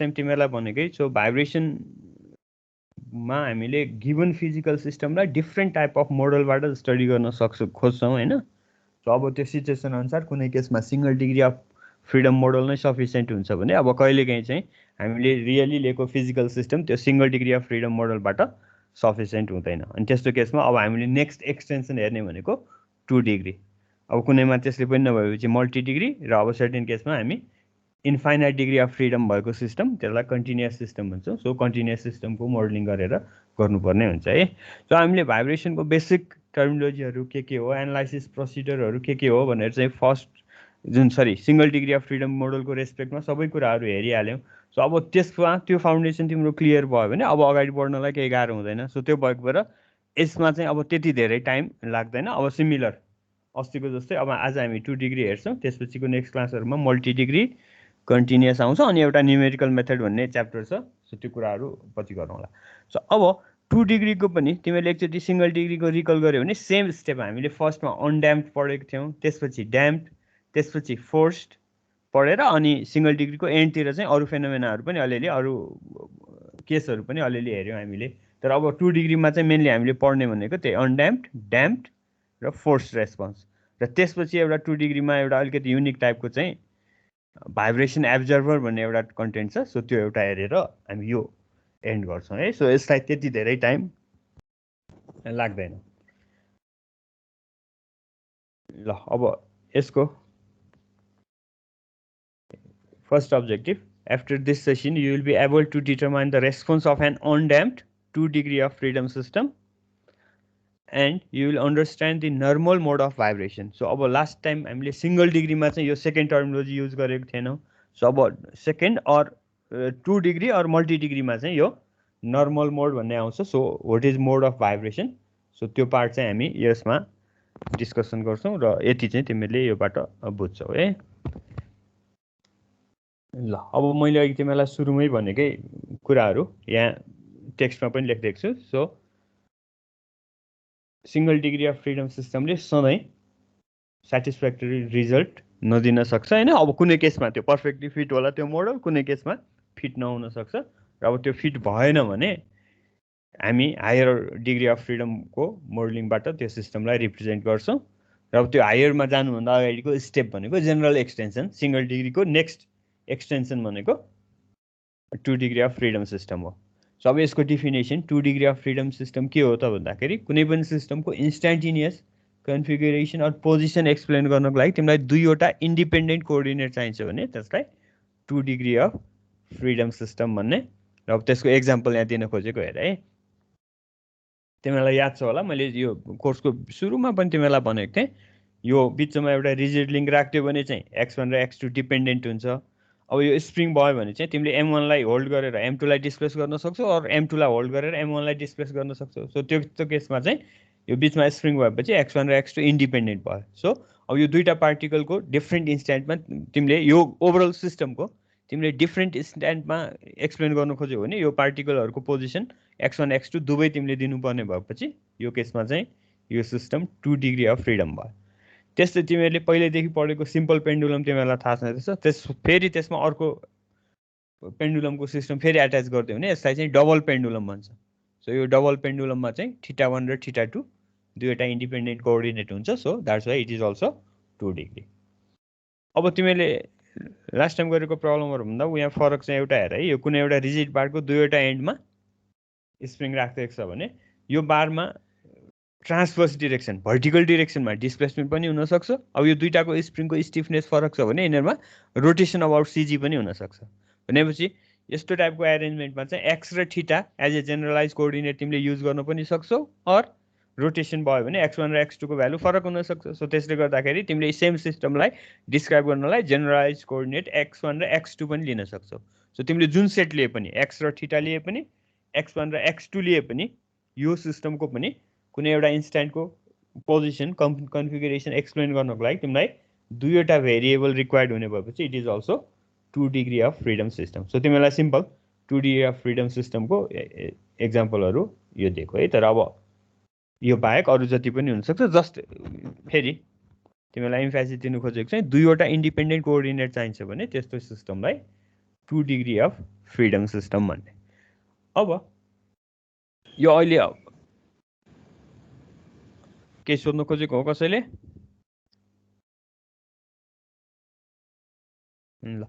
Time तिमीहरूलाई भनेकै सो भाइब्रेसनमा हामीले गिभन फिजिकल सिस्टमलाई डिफ्रेन्ट टाइप अफ मोडलबाट स्टडी गर्न खोज्छौँ होइन। सो अब त्यो सिचुएसन अनुसार कुनै केसमा single degree of freedom model नै सफिसियन्ट हुन्छ भने अब कहिलेकाहीँ चाहिँ हामीले रियली लिएको फिजिकल सिस्टम त्यो सिंगल डिग्री अफ फ्रिडम मोडलबाट सफिसियन्ट हुँदैन। अनि त्यस्तो केसमा अब हामीले नेक्स्ट एक्सटेन्सन हेर्ने भनेको 2 डिग्री। अब कुनैमा त्यसले पनि नभएपछि मल्टी डिग्री र अब सर्टेन केसमा हामी इन्फाइनाइट डिग्री अफ फ्रिडम भएको सिस्टम त्यसलाई कन्टिन्युअस सिस्टम भन्छौँ। सो कन्टिन्युअस सिस्टमको मोडलिङ गरेर गर्नुपर्ने हुन्छ है। सो हामीले भाइब्रेसनको बेसिक टर्मिनोलोजीहरू के हो, एनालाइसिस प्रोसिडरहरू के हो भनेर चाहिँ first single degree of freedom मोडलको रेस्पेक्टमा सबै कुराहरू हेरिहाल्यौँ। सो अब त्यसमा त्यो फाउन्डेसन तिम्रो क्लियर भयो भने अब अगाडि बढ्नलाई केही गाह्रो हुँदैन। सो त्यो भएको भएर यसमा चाहिँ अब त्यति धेरै टाइम लाग्दैन। अब सिमिलर अस्तिको जस्तै अब आज हामी 2 डिग्री हेर्छौँ, त्यसपछिको नेक्स्ट क्लासहरूमा मल्टी डिग्री कन्टिन्युअस आउँछ अनि एउटा न्युमेरिकल मेथड भन्ने च्याप्टर छ। सो त्यो कुराहरू पछि गरौँला। सो अब 2 डिग्रीको पनि तिमीले एकचोटि सिंगल डिग्रीको रिकल गर्यो भने सेम स्टेप हामीले फर्स्टमा अनड्याम्प्ड पढेको थियौँ, त्यसपछि ड्याम्प्ड, त्यसपछि फोर्स्ड पढेर अनि सिंगल डिग्रीको एन्डतिर चाहिँ अरू फेनोमेनाहरू पनि अलिअलि अरू केसहरू पनि अलिअलि हेऱ्यौँ हामीले। तर अब 2 डिग्रीमा चाहिँ मेनली हामीले पढ्ने भनेको त्यही अनड्याम्प्ड, ड्याम्प्ड र फोर्स्ड रेस्पोन्स। र त्यसपछि एउटा 2 डिग्रीमा एउटा अलिकति युनिक टाइपको चाहिँ भाइब्रेसन एब्जर्भर भन्ने एउटा कन्टेन्ट छ। सो त्यो एउटा हेरेर हामी यो एन्ड गर्छौँ है। सो यसलाई त्यति धेरै टाइम लाग्दैन। ल अब यसको first objective, after this session you will be able to determine the response of an undamped 2 degree of freedom system and you will understand the normal mode of vibration. So अब last time हामीले single degree मा चाहिँ यो second terminology use गरेको थिएनौँ। So अब second or 2 degree or multi degree मा चाहिँ यो normal mode भन्ने आउँछ। So what is mode of vibration? So त्यो पार्ट चाहिँ हामी यसमा डिस्कसन गर्छौँ र यति चाहिँ तिमीले योबाट बुझ्छौ है। ल अब मैले अघि तिमीलाई सुरुमै भनेकै कुराहरू यहाँ टेक्स्टमा पनि लेखिदिएको छु। So single degree of freedom सिस्टमले सधैँ सेटिस्फ्याक्टरी रिजल्ट नदिन सक्छ होइन। अब कुनै केसमा त्यो पर्फेक्टली फिट होला त्यो मोडल, कुनै केसमा फिट नहुन सक्छ। र अब त्यो फिट भएन भने हामी हायर डिग्री अफ फ्रिडमको मोडलिङबाट त्यो सिस्टमलाई रिप्रेजेन्ट गर्छौँ। र अब त्यो हायरमा जानुभन्दा अगाडिको स्टेप भनेको जेनरल एक्सटेन्सन, सिंगल डिग्रीको नेक्स्ट एक्सटेन्सन भनेको 2 डिग्री अफ फ्रिडम सिस्टम हो। सो अब यसको definition 2 degree of freedom system के हो त भन्दाखेरि कुनै पनि सिस्टमको instantaneous configuration or position explain गर्नको लागि तिमीलाई दुईवटा इन्डिपेन्डेन्ट कोअर्डिनेट चाहिन्छ भने त्यसलाई 2 डिग्री अफ फ्रिडम सिस्टम भन्ने। र अब त्यसको एक्जाम्पल यहाँ दिन खोजेको हेर है। तिमीलाई याद छ होला मैले यो कोर्सको सुरुमा पनि तिमीलाई भनेको थिएँ, यो बिचमा एउटा रिजिड लिङ्क राख्थ्यो भने चाहिँ x1 र x2 डिपेन्डेन्ट हुन्छ। अब यो स्प्रिङ भयो भने चाहिँ तिमीले m1लाई होल्ड गरेर m2लाई डिस्प्लेस गर्न सक्छौ और m2लाई होल्ड गरेर m1लाई डिस्प्लेस गर्न सक्छौ। सो त्यो केसमा चाहिँ यो बिचमा स्प्रिङ भएपछि x1 र x2 इन्डिपेन्डेन्ट भयो। सो अब यो दुईटा पार्टिकलको डिफ्रेन्ट इन्स्ट्यान्टमा तिमीले यो ओभरअल सिस्टमको तिमीले डिफ्रेन्ट इन्स्ट्यान्टमा एक्सप्लेन गर्नु खोज्यौ भने यो पार्टिकलहरूको पोजिसन x1 x2 दुवै तिमीले दिनुपर्ने भएपछि यो केसमा चाहिँ यो सिस्टम 2 डिग्री अफ फ्रिडम भयो। त्यस्तै तिमीहरूले पहिल्यैदेखि पढेको सिम्पल पेन्डुलम तिमीहरूलाई थाहा छँदैछ, फेरि त्यसमा अर्को पेन्डुलमको सिस्टम फेरि एट्याच गरिदियो भने यसलाई चाहिँ डबल पेन्डुलम भन्छ। सो यो डबल पेन्डुलममा चाहिँ θ1 र θ2 दुईवटा इन्डिपेन्डेन्ट कोअर्डिनेट हुन्छ। So that's why it is also 2 degree. अब तिमीले लास्ट टाइम गरेको प्रब्लमहरू भन्दा यहाँ फरक चाहिँ एउटा हेर है। यो कुनै एउटा रिजिड बारको दुईवटा एन्डमा स्प्रिङ राखिदिएको छ भने यो बारमा ट्रान्सभर्स डिरेक्सन भर्टिकल डिरेक्सनमा डिस्प्लेसमेन्ट पनि हुनसक्छ। अब यो दुईटाको स्प्रिङको स्टिफनेस फरक छ भने यिनीहरूमा रोटेसन अबाउट सिजी पनि हुनसक्छ। भनेपछि यस्तो टाइपको एरेन्जमेन्टमा चाहिँ एक्स र theta as a generalise coordinate तिमीले युज गर्न पनि सक्छौ और रोटेसन भयो भने x1 र x2 को भ्यालु फरक हुनसक्छ। सो त्यसले गर्दाखेरि तिमीले सेम सिस्टमलाई डिस्क्राइब गर्नलाई जेनरलाइज कोअर्डिनेट x1 र x2 पनि लिन सक्छौ। सो तिमीले जुन सेट लिए पनि x र थीटा लिए पनि x1 र x2 लिए पनि यो सिस्टमको पनि कुनै एउटा इन्स्ट्यान्टको पोजिसन कन्फिगरेसन एक्सप्लेन गर्नको लागि तिमीलाई दुईवटा भेरिएबल रिक्वायर्ड हुने भएपछि it is also 2 degree of freedom system. So तिमीलाई सिम्पल 2 डिग्री अफ फ्रिडम सिस्टमको एक्जाम्पलहरू यो दिएको है। तर अब यो बाहेक अरू जति पनि हुनसक्छ। जस्ट फेरि तिमीलाई इम्फेसिस दिनु खोजेको चाहिँ दुईवटा इन्डिपेन्डेन्ट कोअर्डिनेट चाहिन्छ भने त्यस्तो सिस्टमलाई 2 डिग्री अफ फ्रिडम सिस्टम भन्ने। अब यो अहिले के सोध्नु खोजेको हो कसैले? ल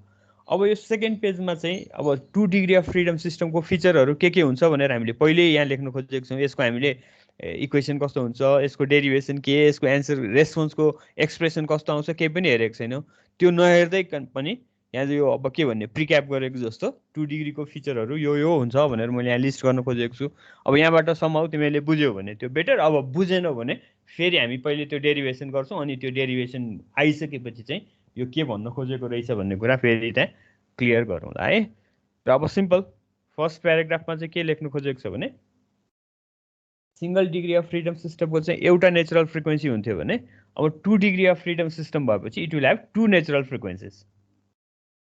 अब यो सेकेन्ड पेजमा चाहिँ अब 2 डिग्री अफ फ्रिडम सिस्टमको फिचरहरू के हुन्छ भनेर हामीले पहिले यहाँ लेख्न खोजेको छौँ। यसको हामीले इक्वेसन कस्तो हुन्छ, यसको डेरिभेसन के, यसको एन्सर रेस्पोन्सको एक्सप्रेसन कस्तो आउँछ केही पनि हेरेको छैनौँ। त्यो नहेर्दै पनि यहाँ चाहिँ यो अब के भन्ने प्रिक्याप गरेको जस्तो 2 डिग्रीको फिचरहरू यो हुन्छ भनेर मैले यहाँ लिस्ट गर्न खोजेको छु। अब यहाँबाट समाउ तिमीले बुझ्यौ भने त्यो बेटर, अब बुझेनौ भने फेरि हामी पहिले त्यो डेरिभेसन गर्छौँ, अनि त्यो डेरिभेसन आइसकेपछि चाहिँ यो के भन्न खोजेको रहेछ भन्ने कुरा फेरि त्यहाँ क्लियर गरौँला है। र अब सिम्पल फर्स्ट प्याराग्राफमा चाहिँ के लेख्नु खोजेको छ भने सिंगल डिग्री अफ फ्रिडम सिस्टमको चाहिँ एउटा नेचुरल फ्रिक्वेन्सी हुन्थ्यो भने अब 2 डिग्री अफ फ्रिडम सिस्टम भएपछि इट विल ह्याभ 2 नेचुरल फ्रिक्वेन्सिज।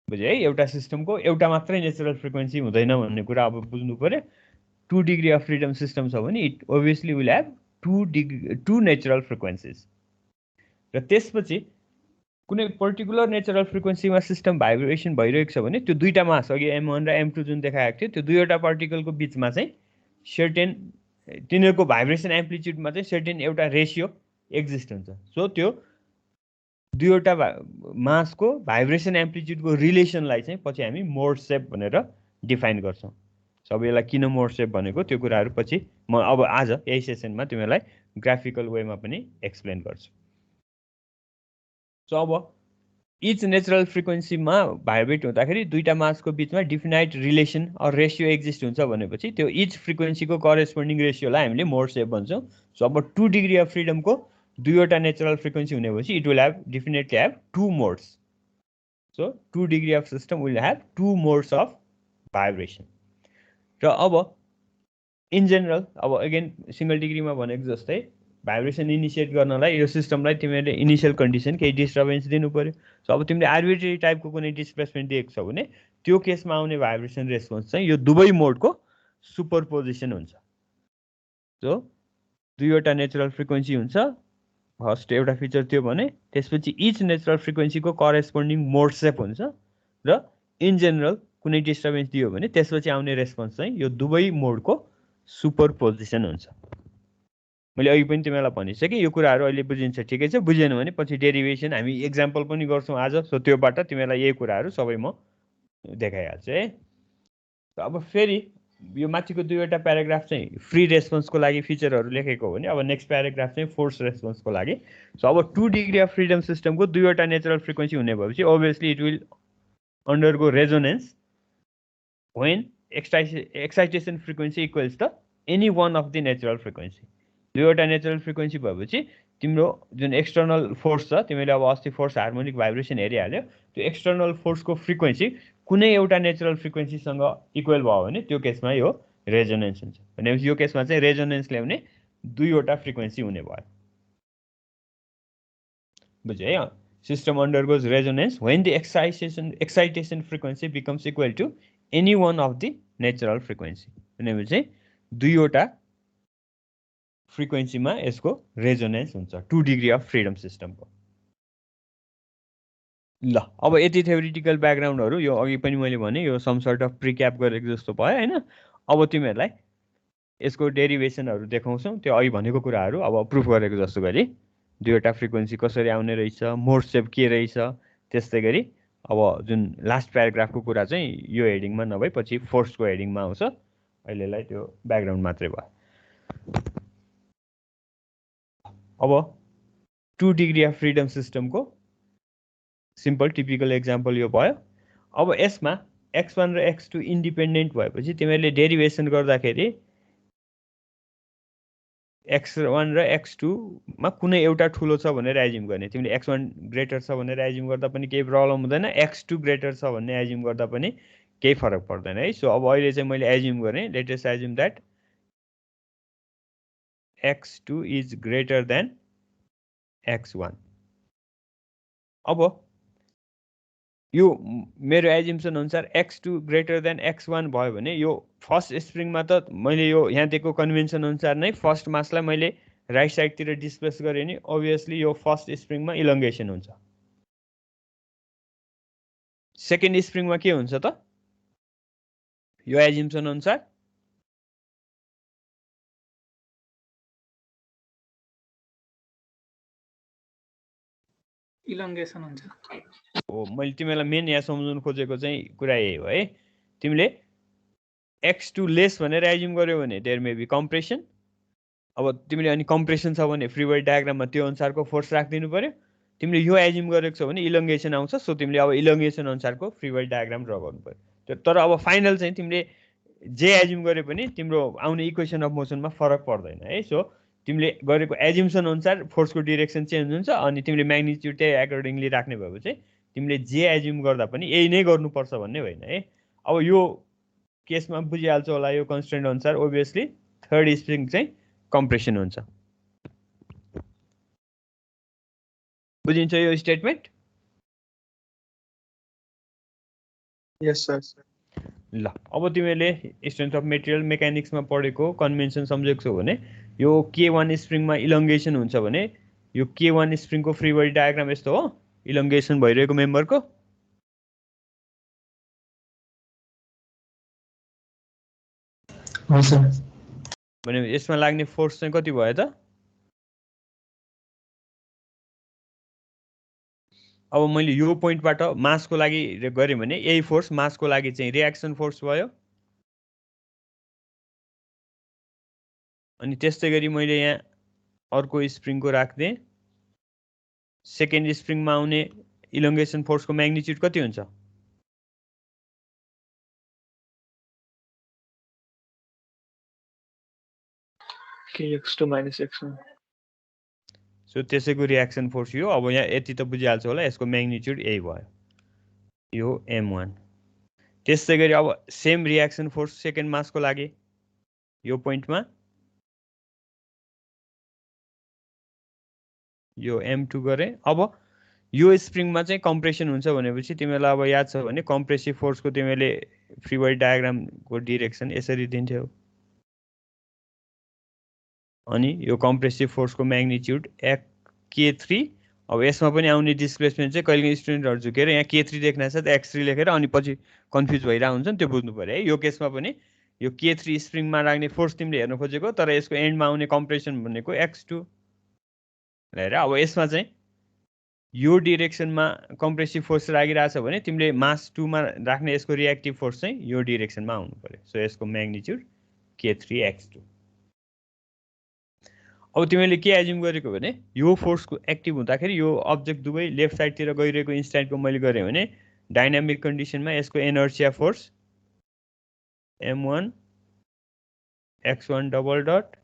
बुझ्यो है? एउटा सिस्टमको एउटा मात्रै नेचुरल फ्रिक्वेन्सी हुँदैन भन्ने कुरा अब बुझ्नु पर्यो। 2 डिग्री अफ फ्रिडम सिस्टम छ भने it obviously will have 2 natural फ्रिक्वेन्सिज। र त्यसपछि कुनै पर्टिकुलर नेचुरल फ्रिक्वेन्सीमा सिस्टम भाइब्रेसन भइरहेको छ भने त्यो दुईटा मास अघि M1 र M2 जुन देखाएको थियो त्यो दुईवटा पार्टिकलको बिचमा चाहिँ सर्टेन तिनीहरूको भाइब्रेसन एम्प्लिट्युडमा चाहिँ सर्टेन एउटा रेसियो एक्जिस्ट हुन्छ। सो त्यो दुईवटा मासको भाइब्रेसन एम्प्लिट्युडको रिलेसनलाई चाहिँ पछि हामी मोड सेप भनेर डिफाइन गर्छौँ। सबैलाई किन मोड सेप भनेको त्यो कुराहरू पछि म अब आज यही सेसनमा तिमीलाई ग्राफिकल वेमा पनि एक्सप्लेन गर्छु। सो अब इच नेचुरल फ्रिक्वेन्सीमा भाइब्रेट हुँदाखेरि दुईटा मासको बिचमा definite relation or ratio exist हुन्छ भनेपछि त्यो इच फ्रिक्वेन्सीको करेस्पोन्डिङ रेसियोलाई हामीले मोड सेप भन्छौँ। सो अब 2 डिग्री अफ फ्रिडमको दुईवटा नेचुरल फ्रिक्वेन्सी हुने भएपछि it will have definitely have 2 modes. So 2 degree of system will have 2 modes of vibration. र अब इन जेनरल अब अगेन सिंगल डिग्रीमा भनेको जस्तै भाइब्रेसन इनिसिएट गर्नलाई यो सिस्टमलाई तिमीले इनिसियल कन्डिसन केही डिस्टर्बेन्स दिनु पर्यो। सो अब तिमीले आर्बिट्रेरी टाइपको कुनै डिस्प्लेसमेन्ट दिएको छ भने त्यो केसमा आउने भाइब्रेसन रेस्पोन्स चाहिँ यो दुवै मोडको सुपरपोजिसन हुन्छ। सो दुईवटा नेचुरल फ्रिक्वेन्सी हुन्छ, फर्स्ट एउटा फिचर त्यो भने त्यसपछि इच नेचुरल फ्रिक्वेन्सीको करेस्पोन्डिङ मोड सेप हुन्छ र इन जेनरल कुनै डिस्टर्बेन्स दियो भने त्यसपछि आउने रेस्पोन्स चाहिँ यो दुवै मोडको सुपरपोजिसन हुन्छ। मैले अघि पनि तिमीलाई भनिसकेँ यो कुराहरू अहिले बुझिन्छ ठिकै छ, बुझेन भने पछि डेरिभेसन हामी एक्जाम्पल पनि गर्छौँ आज। सो त्योबाट तिमीलाई यही कुराहरू सबै म देखाइहाल्छु है। अब फेरि यो माथिको दुईवटा प्याराग्राफ चाहिँ फ्री रेस्पोन्सको लागि फिचरहरू लेखेको हो भने अब नेक्स्ट प्याराग्राफ चाहिँ फोर्स रेस्पोन्सको लागि। सो अब 2 डिग्री अफ फ्रिडम सिस्टमको दुईवटा नेचुरल फ्रिक्वेन्सी हुने भएपछि obviously it will undergo resonance when excitation frequency equals the any one of the natural frequency. दुईवटा नेचुरल फ्रिक्वेन्सी भएपछि तिम्रो जुन एक्सटर्नल फोर्स छ, तिमीले अब अस्ति फोर्स हार्मोनिक भाइब्रेसन हेरिहाल्यो, त्यो एक्सटर्नल फोर्सको फ्रिक्वेन्सी कुनै एउटा नेचुरल फ्रिक्वेन्सीसँग इक्वल भयो भने त्यो केसमा यो रेजोनेन्स हुन्छ। भनेपछि यो केसमा चाहिँ रेजोनेन्स ल्याउने दुईवटा फ्रिक्वेन्सी हुने भयो। बुझ्यो है? System undergoes resonance when the excitation frequency becomes equal to any one of the natural frequency. भनेपछि दुईवटा फ्रिक्वेन्सीमा यसको रेजोनेन्स हुन्छ 2 डिग्री अफ फ्रिडम सिस्टमको। ल अब यति थ्योरिटिकल ब्याकग्राउन्डहरू यो अघि पनि मैले भने यो सम सर्ट अफ प्रिक्याप गरेको जस्तो भयो होइन। अब तिमीहरूलाई यसको डेरिभेसनहरू देखाउँछौँ, त्यो अघि भनेको कुराहरू अब प्रुफ गरेको जस्तो गरी दुईवटा फ्रिक्वेन्सी कसरी आउने रहेछ, मोड सेप के रहेछ, त्यस्तै गरी अब जुन लास्ट प्याराग्राफको कुरा चाहिँ यो हेडिङमा नभई पछि फोर्सको हेडिङमा आउँछ। अहिलेलाई त्यो ब्याकग्राउन्ड मात्रै भयो। अब 2 डिग्री अफ फ्रिडम सिस्टमको सिम्पल टिपिकल एक्जाम्पल यो भयो। अब यसमा x1 र x2 इन्डिपेन्डेन्ट भएपछि तिमीहरूले डेरिभेसन गर्दाखेरि x1 र x2मा कुनै एउटा ठुलो छ भनेर एज्युम गर्ने। तिमीले x1 ग्रेटर छ भनेर एज्युम गर्दा पनि केही प्रब्लम हुँदैन, x2 ग्रेटर छ भन्ने एज्युम गर्दा पनि केही फरक पर्दैन है। सो अब अहिले चाहिँ मैले एज्युम गरेँ, let us assume that x2 is greater than x1। अब यो मेरो एज्युम्सन अनुसार x2 ग्रेटर देन x1 भयो भने यो फर्स्ट स्प्रिङमा त मैले यो यहाँ दिएको कन्भेन्सन अनुसार नै फर्स्ट मासलाई मैले राइट साइडतिर डिस्प्लेस गरेँ नि ओभियसली यो फर्स्ट स्प्रिङमा इलङ्गेसन हुन्छ। सेकेन्ड स्प्रिङमा के हुन्छ त यो एज्युम्सन अनुसार इलोंगेसन हुन्छ हो। मैले तिमीलाई मेन यहाँ सम्झाउन खोजेको चाहिँ कुरा यही हो है। तिमीले x2 लेस भनेर एज्युम गर्यो भने देयर मे बी कम्प्रेसन। अब तिमीले अनि कम्प्रेसन छ भने फ्री बडी डायग्राममा त्यो अनुसारको फोर्स राखिदिनु पर्यो। तिमीले यो एज्युम गरेको छ भने इलोंगेसन आउँछ, सो तिमीले अब इलोंगेसन अनुसारको फ्री बडी डायग्राम ड्र गर्नु पर्यो। तर अब फाइनल चाहिँ तिमीले जे एज्युम गरे पनि तिम्रो आउने इक्वेसन अफ मोसनमा फरक पर्दैन है। सो तिमीले गरेको एज्युम्सन अनुसार फोर्सको डिरेक्सन चेन्ज हुन्छ, अनि तिमीले म्याग्निट्युड त्यही एकर्डिङली राख्ने भएको चाहिँ तिमीले जे एज्युम गर्दा पनि यही नै गर्नुपर्छ भन्ने होइन है। अब यो केसमा बुझिहाल्छ होला, यो कन्स्ट्रेन्ट अनुसार ओभियसली थर्ड स्प्रिङ चाहिँ कम्प्रेसन हुन्छ। बुझिन्छ यो स्टेटमेन्ट? यस सर। ल अब तिमीले स्ट्रेन्थ अफ मेटेरियल मेकानिक्समा पढेको कन्भेन्सन सम्झेको छौ भने यो K1 स्प्रिङमा इलोंगेसन हुन्छ भने यो K1 स्प्रिङको फ्री बडी डायग्राम यस्तो हो, इलोंगेसन भइरहेको मेम्बरको। भने यसमा लाग्ने फोर्स चाहिँ कति भयो त? अब मैले यो पोइन्टबाट मासको लागि गरेँ भने यही फोर्स मासको लागि चाहिँ रियाक्सन फोर्स भयो। अनि त्यस्तै गरी मैले यहाँ अर्को स्प्रिङको राख्दिएँ। सेकेन्ड स्प्रिङमा आउने इलोंगेसन फोर्सको म्याग्निट्युड कति हुन्छ? kx2 - x1। सो त्यसैको रियाक्सन फोर्स यो। अब यहाँ यति त बुझिहाल्छ होला, यसको म्याग्निट्युड यही भयो, यो m1। त्यस्तै गरी अब सेम रियाक्सन फोर्स सेकेन्ड मासको लागि यो पोइन्टमा यो m2 गरे। अब यो स्प्रिङमा चाहिँ कम्प्रेसन हुन्छ भनेपछि तिमीलाई अब याद छ भने कम्प्रेसिभ फोर्सको तिमीले फ्री बडी डायग्रामको डिरेक्सन यसरी दिन्थ्यौ। अनि यो कम्प्रेसिभ फोर्सको म्याग्निट्युड K3। अब यसमा पनि आउने डिस्प्लेसमेन्ट चाहिँ कहिले स्टुडेन्टहरू झुकेर यहाँ K3 देख्न साथ x3 लेखेर अनि पछि कन्फ्युज भइरहेको हुन्छ नि, त्यो बुझ्नु पर्यो है। यो केसमा पनि यो K3 स्प्रिङमा राख्ने फोर्स तिमीले हेर्नु खोजेको, तर यसको एन्डमा आउने कम्प्रेसन भनेको x2 हेर। अब यसमा चाहिँ यो डिरेक्सनमा कम्प्रेसिभ फोर्स लागिरहेछ भने तिमीले मास 2 मा राख्ने यसको रियाक्टिभ फोर्स चाहिँ यो डिरेक्सनमा आउनु पर्यो। सो यसको म्याग्निट्युड K3x2। अब तिमीले के एज्युम गरेको भने यो फोर्सको एक्टिभ हुँदाखेरि यो अब्जेक्ट दुवै लेफ्ट साइडतिर गइरहेको इन्स्ट्यान्टको मैले गरेँ भने डाइनामिक कन्डिसनमा यसको inertia force m1 x1 double dot,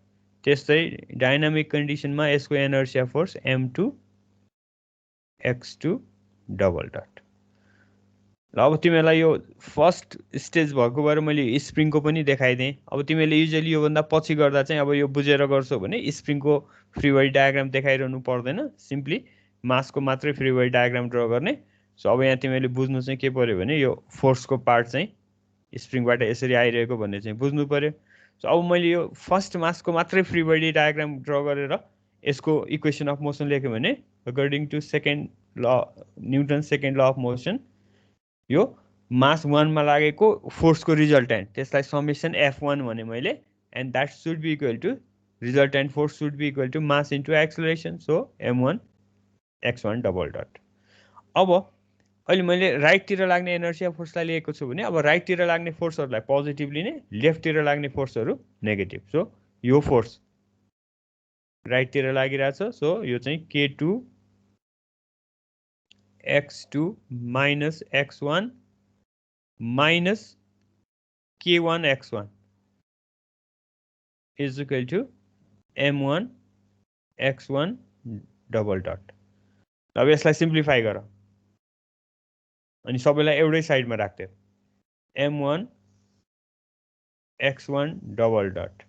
त्यस्तै डाइनामिक कन्डिसनमा यसको inertia force m2 x2 double dot. ल अब तिमीलाई यो फर्स्ट स्टेज भएको भएर मैले स्प्रिङको पनि देखाइदिएँ। अब तिमीले युजली योभन्दा पछि गर्दा चाहिँ अब यो बुझेर गर्छौ भने स्प्रिङको फ्री बडी डायग्राम देखाइरहनु पर्दैन, सिम्पली मासको मात्रै फ्री बडी डायग्राम ड्र गर्ने। सो अब यहाँ तिमीले बुझ्नु चाहिँ के पर्यो भने यो फोर्सको पार्ट चाहिँ स्प्रिङबाट यसरी आइरहेको भन्ने चाहिँ बुझ्नु पर्यो। सो अब मैले यो फर्स्ट मासको मात्रै फ्री बडी डायग्राम ड्र गरेर यसको इक्वेसन अफ मोसन लेख्यो भने अकर्डिङ टु सेकेन्ड ल newton second law of motion यो मास 1 मा लागेको फोर्सको रिजल्टेन्ट, त्यसलाई समेसन F1 भने मैले, and that should be equal to resultant force should be equal to mass into acceleration, so m1 x1 double dot. अब अहिले मैले राइटतिर लाग्ने इनर्सिया फोर्सलाई लिएको छु भने अब राइटतिर लाग्ने फोर्सहरूलाई पोजिटिभ लिने, लेफ्टतिर लाग्ने फोर्सहरू नेगेटिभ। सो यो फोर्स राइटतिर लागिरहेछ, सो यो चाहिँ K2 x2 minus x1 minus K1 x1 is equal to m1 x1 double dot. अब यसलाई सिम्प्लिफाई गर अनि सबैलाई एउटै साइडमा राख्थ्यो, m1 x1 डबल डट।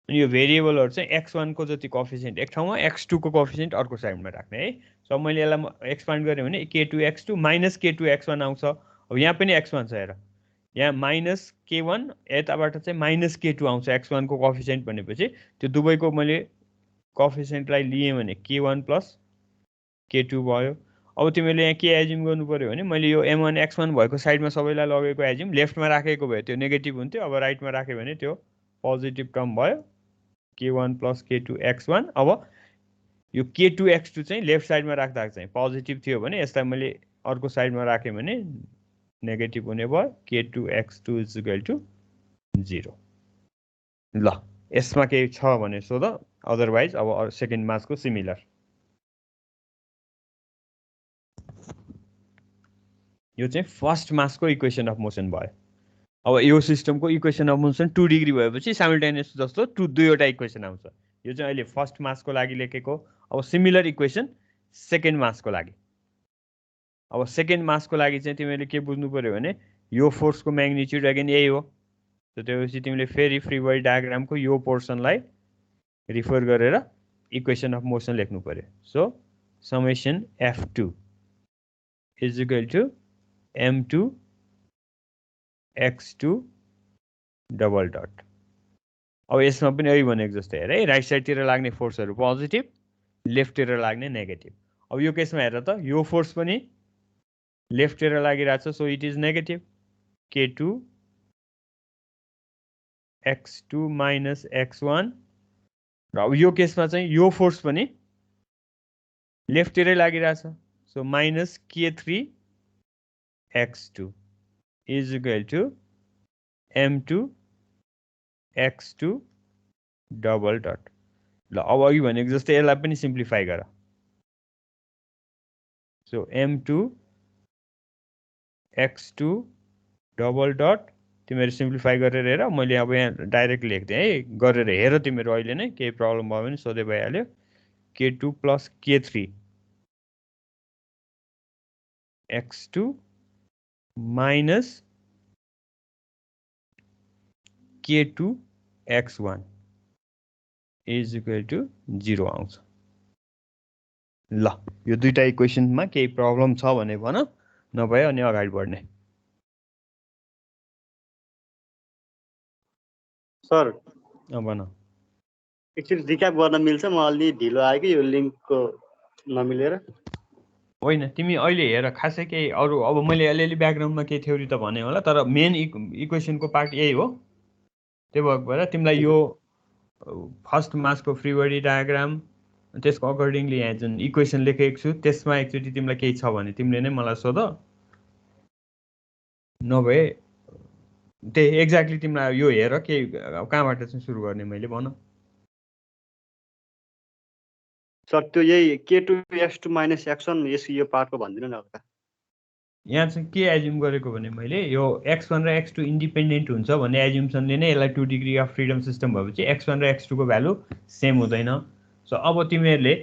अनि यो भेरिएबलहरू चाहिँ x1 को जति कोएफिसिएन्ट एक ठाउँमा, x2 को कोएफिसिएन्ट अर्को साइडमा राख्ने है। सो मैले यसलाई एक्सपान्ड गरेँ भने K2 x2 minus K2 x1 आउँछ। अब यहाँ पनि x1 छ हेर, यहाँ माइनस K1, यताबाट चाहिँ माइनस K2 आउँछ। x1 को कोएफिसिएन्ट भनेपछि त्यो दुवैको मैले कोएफिसिएन्टलाई लिएँ भने K1 प्लस K2 भयो। अब तिमीले यहाँ के एज्युम गर्नु पर्यो भने मैले यो m1 x1 भएको साइडमा सबैलाई लगेको एज्युम लेफ्टमा राखेको भए त्यो नेगेटिभ हुन्थ्यो, अब राइटमा राख्यो भने त्यो पोजिटिभ टर्म भयो k1 + k2 x1। अब यो k2 x2 चाहिँ लेफ्ट साइडमा राख्दा चाहिँ पोजिटिभ थियो भने यसलाई मैले अर्को साइडमा राखेँ भने नेगेटिभ हुने भयो k2 x2 = 0। ल यसमा केही छ भने सोध, अदरवाइज अब सेकेन्ड मासको सिमिलर। यो चाहिँ फर्स्ट मासको इक्वेसन अफ मोसन भयो। अब यो सिस्टमको इक्वेसन अफ मोसन 2 डिग्री भएपछि साइमल्टेनियस जस्तो दुईवटा इक्वेसन आउँछ। यो चाहिँ अहिले फर्स्ट मासको लागि लेखेको। अब सिमिलर इक्वेसन सेकेन्ड मासको लागि। अब सेकेन्ड मासको लागि चाहिँ तिमीले के बुझ्नु पर्यो भने यो फोर्सको म्याग्निट्युड अगेन यही हो। त्यसपछि तिमीले फेरि फ्री बडी डायग्रामको यो पोर्सनलाई रिफर गरेर इक्वेसन अफ मोसन लेख्नु पर्यो। So summation F2 = m2 x2 double dot. अब यसमा पनि यही भनेको जस्तै हेर है, राइट साइडतिर लाग्ने फोर्सहरू पोजिटिभ, लेफ्टतिर लाग्ने नेगेटिभ। अब यो केसमा हेर त यो फोर्स पनि लेफ्टतिर लागिरहेछ, so it is negative k2 x2 - x1। र अब यो केसमा चाहिँ यो फोर्स पनि लेफ्टतिरै लागिरहेछ, so -k3 x2 = m2 x2 double dot. ल अब अघि भनेको जस्तै यसलाई पनि सिम्प्लिफाई गर। So m2 x2 double dot तिमीहरू सिम्प्लिफाई गरेर हेर। मैले अब यहाँ डाइरेक्ट लेख्दै है, गरेर हेर तिमीहरू, अहिले नै केही प्रब्लम भयो भने सोधे भइहाल्यो। k2 + k3 x2 - k2 x1 = 0 आउँछ। ल यो दुईटा इक्वेसनमा केही प्रब्लम छ भने भन, नभए अनि अगाडि बढ्ने। सर भन। एकचोटि रिक्याप गर्न मिल्छ? म अलि ढिलो आयो कि यो लिङ्कको नमिलेर। होइन तिमी अहिले हेर, खासै केही अरू अब मैले अलिअलि ब्याकग्राउन्डमा केही थ्योरी त भने होला, तर मेन इक्वेसनको पार्ट यही हो। त्यही भएको भएर तिमीलाई यो फर्स्ट मासको फ्री बडी डायग्राम त्यसको अकर्डिङली यहाँ जुन इक्वेसन लेखेको छु त्यसमा एकचोटि तिमीलाई केही छ भने तिमीले नै मलाई सोध, नभए त्यही एक्ज्याक्टली तिमीलाई यो हेर के कहाँबाट चाहिँ सुरु गर्ने मैले भन। सर त्यो यही k2 x2 - x1 यो पार्टको भनिदिनु न एउटा। यहाँ चाहिँ के एज्युम गरेको भने मैले यो x1 र x2 इन्डिपेन्डेन्ट हुन्छ भन्ने एज्युम्सनले नै यसलाई 2 डिग्री अफ फ्रिडम सिस्टम भएपछि x1 र x2 को भ्यालु सेम हुँदैन। सो अब तिमीहरूले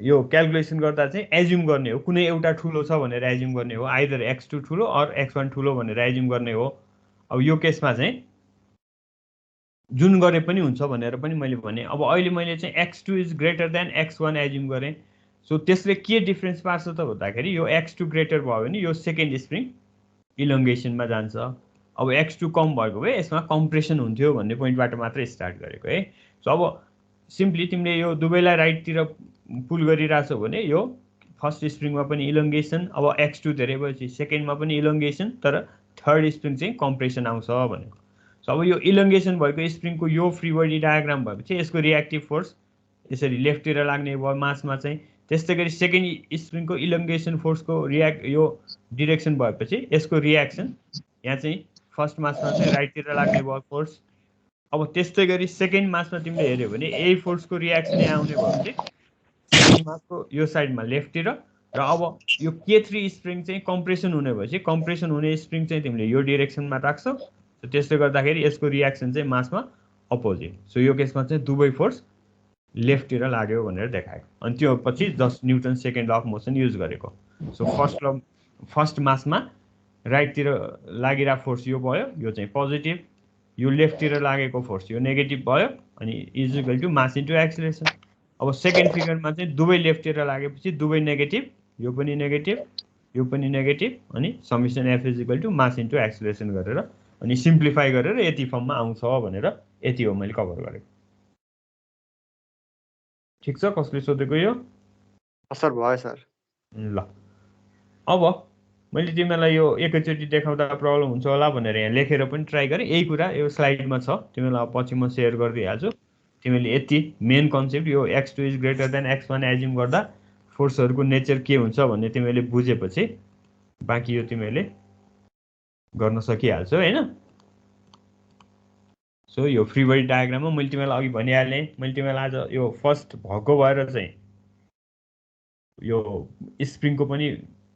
यो क्यालकुलेसन गर्दा चाहिँ एज्युम गर्ने हो कुनै एउटा ठुलो छ भनेर एज्युम गर्ने हो, आइदर x2 ठुलो अर x1 ठुलो भनेर एज्युम गर्ने हो। अब यो केसमा चाहिँ जुन गरे पनि हुन्छ भनेर पनि मैले भने। अब अहिले मैले चाहिँ x2 = x1 एज्युम गरेँ। सो त्यसले के डिफ्रेन्स पार्छ त भन्दाखेरि यो x2 ग्रेटर भयो भने यो सेकेन्ड स्प्रिङ इलोङ्गेसनमा जान्छ। अब x2 कम भएको भए यसमा कम्प्रेसन हुन्थ्यो भन्ने पोइन्टबाट मात्रै स्टार्ट गरेको है। सो अब सिम्पली तिमीले यो दुवैलाई राइटतिर पुल गरिरहेछौ भने यो फर्स्ट स्प्रिङमा पनि इलोङ्गेसन, अब x2 धेरै भएपछि सेकेन्डमा पनि इलोङ्गेसन, तर थर्ड स्प्रिङ चाहिँ कम्प्रेसन आउँछ भनेको। सो अब यो इलोङ्गेसन भएको स्प्रिङको यो फ्री बडी डायग्राम भएपछि यसको रियाक्टिभ फोर्स यसरी लेफ्टतिर लाग्ने भयो मासमा चाहिँ। त्यस्तै गरी सेकेन्ड स्प्रिङको इलोङ्गेसन फोर्सको यो डिरेक्सन भएपछि यसको रियाक्सन यहाँ चाहिँ फर्स्ट मासमा चाहिँ राइटतिर लाग्ने भयो फोर्स। अब त्यस्तै गरी सेकेन्ड मासमा तिमीले हेऱ्यो भने यही फोर्सको रियाक्सन यहाँ आउने भएपछि सेकेन्ड मासको यो साइडमा लेफ्टतिर। र अब यो k3 स्प्रिङ चाहिँ कम्प्रेसन हुने भएपछि कम्प्रेसन हुने स्प्रिङ चाहिँ तिमीले यो डिरेक्सनमा राख्छौ। त्यसले गर्दाखेरि यसको रियाक्सन चाहिँ मासमा अपोजिट। सो यो केसमा चाहिँ दुवै फोर्स लेफ्टतिर लाग्यो भनेर देखायो। अनि त्यो पछि 10 newton second law of motion use गरेको। सो फर्स्ट मासमा राइटतिर लागिरहेको फोर्स यो भयो, यो चाहिँ पोजिटिभ। यो लेफ्टतिर लागेको फोर्स यो नेगेटिभ भयो, अनि = मास इन्टु एक्सिलेरेसन। अब सेकेन्ड फिगरमा चाहिँ दुवै लेफ्टतिर लागेपछि दुवै नेगेटिभ, यो पनि नेगेटिभ, यो पनि नेगेटिभ, अनि समेसन F = मास इन्टु एक्सिलेरेसन गरेर अनि सिम्प्लिफाई गरेर यति फर्ममा आउँछ भनेर यति हो मैले कभर गरेको। ठिक छ? कसले सोधेको यो? सर भयो सर। ल अब मैले तिमीलाई यो एकैचोटि देखाउँदा प्रब्लम हुन्छ होला भनेर यहाँ लेखेर पनि ट्राई गरेँ। यही कुरा यो स्लाइडमा छ, तिमीलाई पछि म सेयर गरिदिइहाल्छु। तिमीले यति मेन कन्सेप्ट यो x2 is greater than x1 assume गर्दा फोर्सहरूको नेचर के हुन्छ भन्ने तिमीले बुझेपछि बाँकी यो तिमीले गर्न सकिहाल्छौ हैन। सो यो फ्री बडी डायग्राममा मैले तिमीलाई अघि भनिहालेँ, मैले तिमीलाई आज यो फर्स्ट भएको भएर चाहिँ यो स्प्रिङको पनि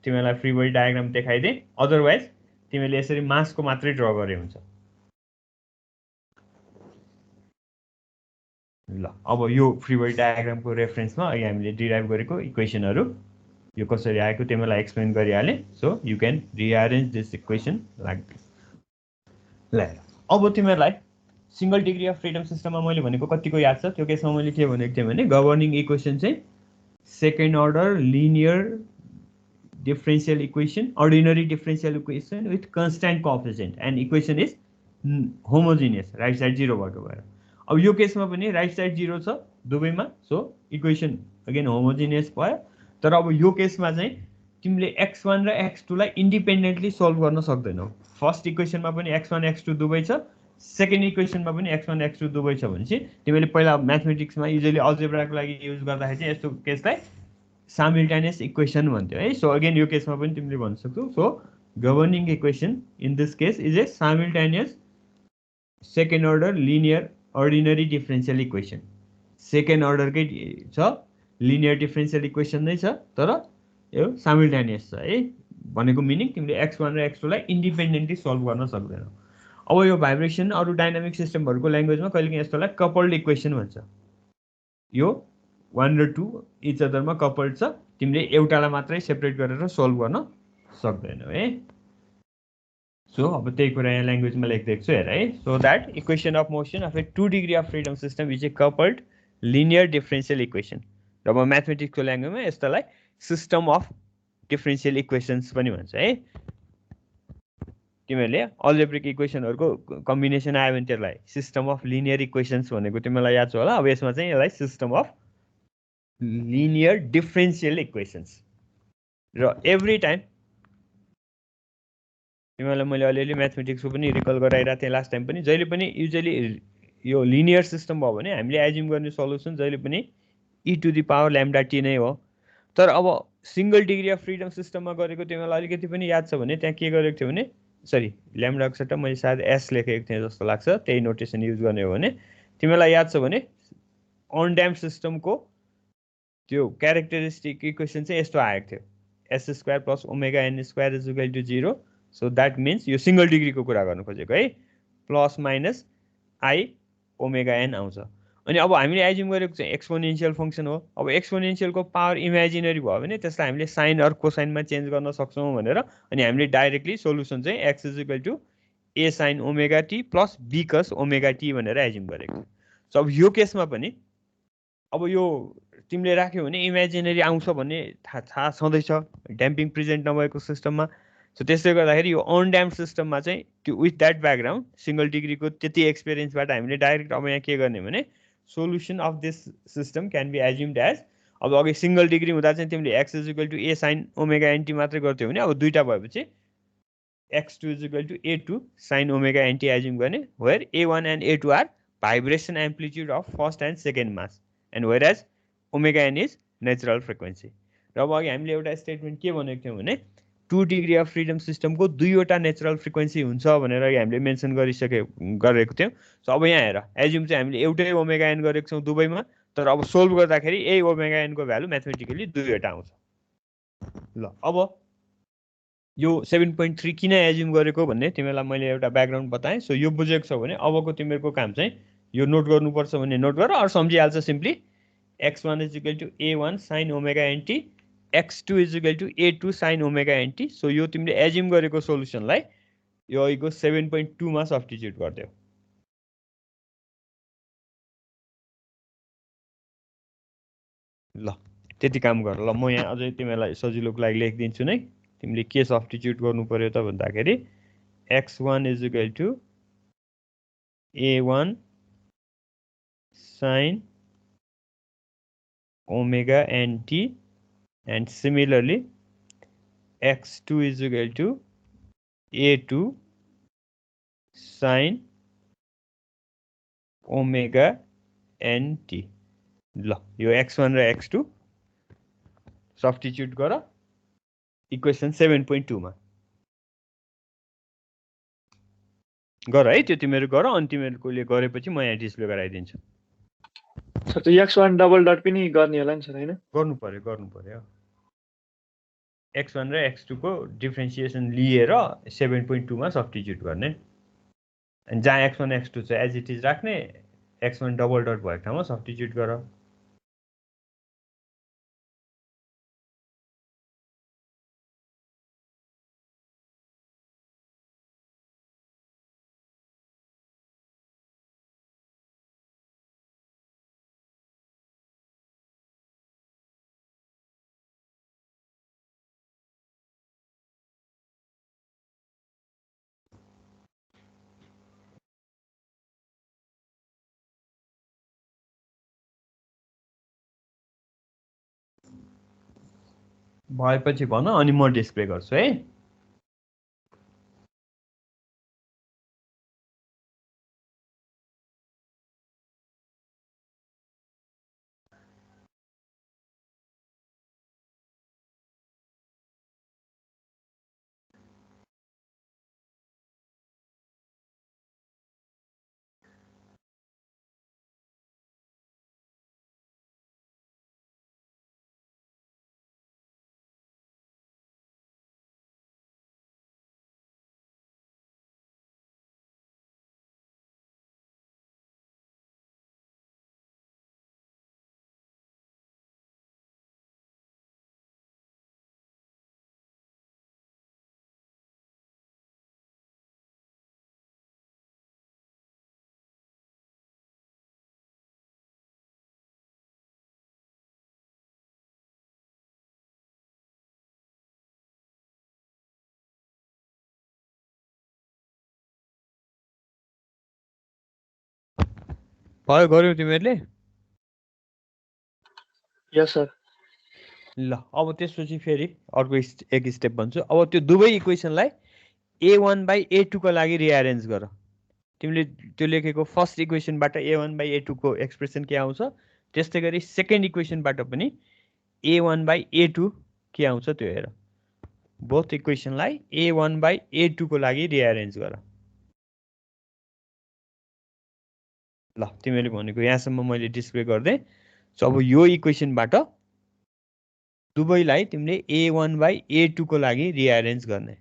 तिमीलाई फ्री बडी डायग्राम देखाइदिएँ। अदरवाइज तिमीले यसरी मासको मात्रै ड्र गरे हुन्छ। ल अब यो फ्री बडी डायग्रामको रेफरेन्समा अघि हामीले डिराइभ गरेको इक्वेसनहरू यो कसरी आएको तिमीलाई एक्सप्लेन गरिहालेँ। So you can rearrange this equation like this. ल अब तिमीहरूलाई सिंगल डिग्री अफ फ्रिडम सिस्टममा मैले भनेको कतिको याद छ? त्यो केसमा मैले के भनेको थिएँ भने गभर्निङ इक्वेसन चाहिँ second order linear differential equation, ordinary differential equation with constant coefficient and equation is homogeneous, right side 0 भएको भएर। अब यो केसमा पनि राइट साइड 0 छ दुवैमा, सो इक्वेसन अगेन होमोजिनियस भयो। तर अब यो केसमा चाहिँ तिमीले x1 र x2 लाई इन्डिपेन्डेन्टली सल्भ गर्न सक्दैनौ। फर्स्ट इक्वेसनमा पनि x1 x2 दुवै छ, सेकेन्ड इक्वेसनमा पनि x1 x2 दुवै छ भनेपछि तिमीले पहिला म्याथमेटिक्समा युजली अल्जेब्राको लागि युज गर्दाखेरि चाहिँ यस्तो केसलाई साइमल्टेनियस इक्वेसन भन्थ्यो है। सो अगेन यो केसमा पनि तिमीले भन्न सक्छौ। So governing equation in this case is a simultaneous second order linear ordinary differential equation. Second अर्डरकै छ, लिनियर डिफरेन्शियल इक्वेसन नै छ, तर यो साइमल्टेनियस छ है। भनेको मिनिङ तिमीले x1 र x2 लाई इन्डिपेन्डेन्टली सल्भ गर्न सक्दैनौ। अब यो भाइब्रेसन अरू डाइनामिक सिस्टमहरूको ल्याङ्ग्वेजमा कहिलेकाहीँ यस्तोलाई कपल्ड इक्वेसन भन्छ। यो 1 र 2 इच अदरमा कपल्ड छ, तिमीले एउटालाई मात्रै सेपरेट गरेर सल्भ गर्न सक्दैनौ है। सो अब त्यही कुरा यहाँ ल्याङ्ग्वेजमा लेखिदिएको छु हेर है। So that equation of motion of A 2 degree of freedom system is a coupled linear differential equation. र म म्याथमेटिक्सको ल्याङ्ग्वेजमा यस्तालाई सिस्टम अफ डिफरेन्शियल इक्वेसन्स पनि भन्छ है। तिमीहरूले अल्जेब्रिक इक्वेसनहरूको कम्बिनेसन आयो भने त्यसलाई सिस्टम अफ लिनियर इक्वेसन्स भनेको तिमीलाई याद छ होला। अब यसमा चाहिँ यसलाई system of linear differential equations. र एभ्री टाइम तिमीलाई मैले अलिअलि म्याथमेटिक्सको पनि रिकल गराइरहेको थिएँ लास्ट टाइम पनि, जहिले पनि युजली यो लिनियर सिस्टम भयो भने हामीले एज्युम गर्ने सल्युसन जहिले पनि e to the power lambda t नै हो। तर अब सिंगल डिग्री अफ फ्रिडम सिस्टममा गरेको तिमीलाई अलिकति पनि याद छ भने त्यहाँ के गरेको थियो भने, सरी ल्याम्डाको सट्टा मैले सायद एस लेखेको थिएँ जस्तो लाग्छ, त्यही नोटेसन युज गर्ने हो भने तिमीलाई याद छ भने अनड्याम्ड सिस्टमको त्यो क्यारेक्टरिस्टिक इक्वेसन चाहिँ यस्तो आएको थियो, s square plus omega n square is equal to 0। So that means यो सिंगल डिग्रीको कुरा गर्नु खोजेको है, plus minus i omega n आउँछ। अनि अब हामीले एज्युम गरेको चाहिँ एक्सपोनेन्शियल फङ्सन हो। अब एक्सपोनेन्शियलको पावर इमेजिनरी भयो भने त्यसलाई हामीले साइन अर कोसाइनमा चेन्ज गर्न सक्छौँ भनेर अनि हामीले डाइरेक्टली सोल्युसन चाहिँ x is equal to a sine omega t plus b cos omega t भनेर एज्युम गरेको। सो अब यो केसमा पनि अब यो तिमीले राख्यौ भने इमेजिनरी आउँछ भन्ने थाहा छँदैछ ड्याम्पिङ प्रेजेन्ट नभएको सिस्टममा। सो त्यसले गर्दाखेरि यो अनड्याम्ड सिस्टममा चाहिँ त्यो विथ द्याट ब्याकग्राउन्ड सिंगल डिग्रीको त्यति एक्सपिरियन्सबाट हामीले डाइरेक्ट अब यहाँ के गर्ने भने solution of this system can be assumed as, अब अघि सिंगल डिग्री हुँदा चाहिँ तिमीले x is equal to a sine omega n t मात्रै गर्थ्यौ भने अब दुईवटा भएपछि x2 is equal to a2 sin omega nt assume गर्ने, where a1 and a2 are vibration amplitude of first and second mass and whereas omega n is natural frequency। र अब अघि हामीले एउटा स्टेटमेन्ट के भनेको थियौँ भने 2 डिग्री अफ फ्रिडम सिस्टमको दुईवटा नेचुरल फ्रिक्वेन्सी हुन्छ भनेर हामीले मेन्सन गरेको थियौँ। सो अब यहाँ हेर एज्युम चाहिँ हामीले एउटै ओमेगा एन गरेको छौँ दुवैमा, तर अब सोल्भ गर्दाखेरि यही ओमेगा एनको भ्यालु म्याथमेटिकली दुईवटा आउँछ। ल अब यो 7.3 किन एज्युम गरेको भन्ने तिमीलाई मैले एउटा ब्याकग्राउन्ड बताएँ। सो यो बुझेको छ भने अबको तिमीहरूको काम चाहिँ यो नोट गर्नुपर्छ भने नोट गर, अरू सम्झिहाल्छ simply x1 is equal to a1 sine omega n t, x2 is equal to a2 sine omega n t. So यो तिमीले एज्युम गरेको सोल्युसनलाई यो अहिलेको 7.2 मा सब्स्टिट्युट गरिदेऊ। ल त्यति काम गर। ल म यहाँ अझै तिमीलाई सजिलोको लागि लेखिदिन्छु नै, तिमीले के सब्स्टिट्युट गर्नु पर्यो त भन्दाखेरि x1 is equal to a1 sine omega n t and similarly x2 is equal to a2 sin omega nt. ल यो x1 र x2 सब्स्टिट्युट गर इक्वेसन 7.2 मा गर है त्यो तिमीहरू गर अनि तिमीहरूकोले गरेपछि म यहाँ डिस्प्ले गराइदिन्छु सर त्यो x1 डबल डट पनि गर्ने होला नि सर हैन गर्नु पर्यो x1 र x2 को डिफरेन्सिएसन लिएर 7.2 मा सब्स्टिट्युट गर्ने अनि जहाँ x1 x2 चाहिँ एज इट इज राख्ने x1 डबल डट भएको ठाउँमा सब्स्टिट्युट गर भएपछि भन अनि म डिस्प्ले गर्छु है भयो गर्यौ तिमीहरूले यस सर ल अब त्यसपछि फेरि अर्को एक स्टेप भन्छु अब त्यो दुवै इक्वेसनलाई a1 बाइ a2 को लागि रिअरेन्ज गर तिमीले त्यो लेखेको फर्स्ट इक्वेसनबाट a1 बाइ a2 को एक्सप्रेसन के आउँछ त्यस्तै गरी सेकेन्ड इक्वेसनबाट पनि a1 बाइ a2 के आउँछ त्यो हेर बोथ इक्वेसनलाई a1 बाइ a2 को लागि रिअरेन्ज गर ल तिमीले भनेको यहाँसम्म मैले डिस्प्ले गर्दै अब यो इक्वेसनबाट दुवैलाई तिमीले a1 बाइ a2 को लागि रिअरेन्ज गर्ने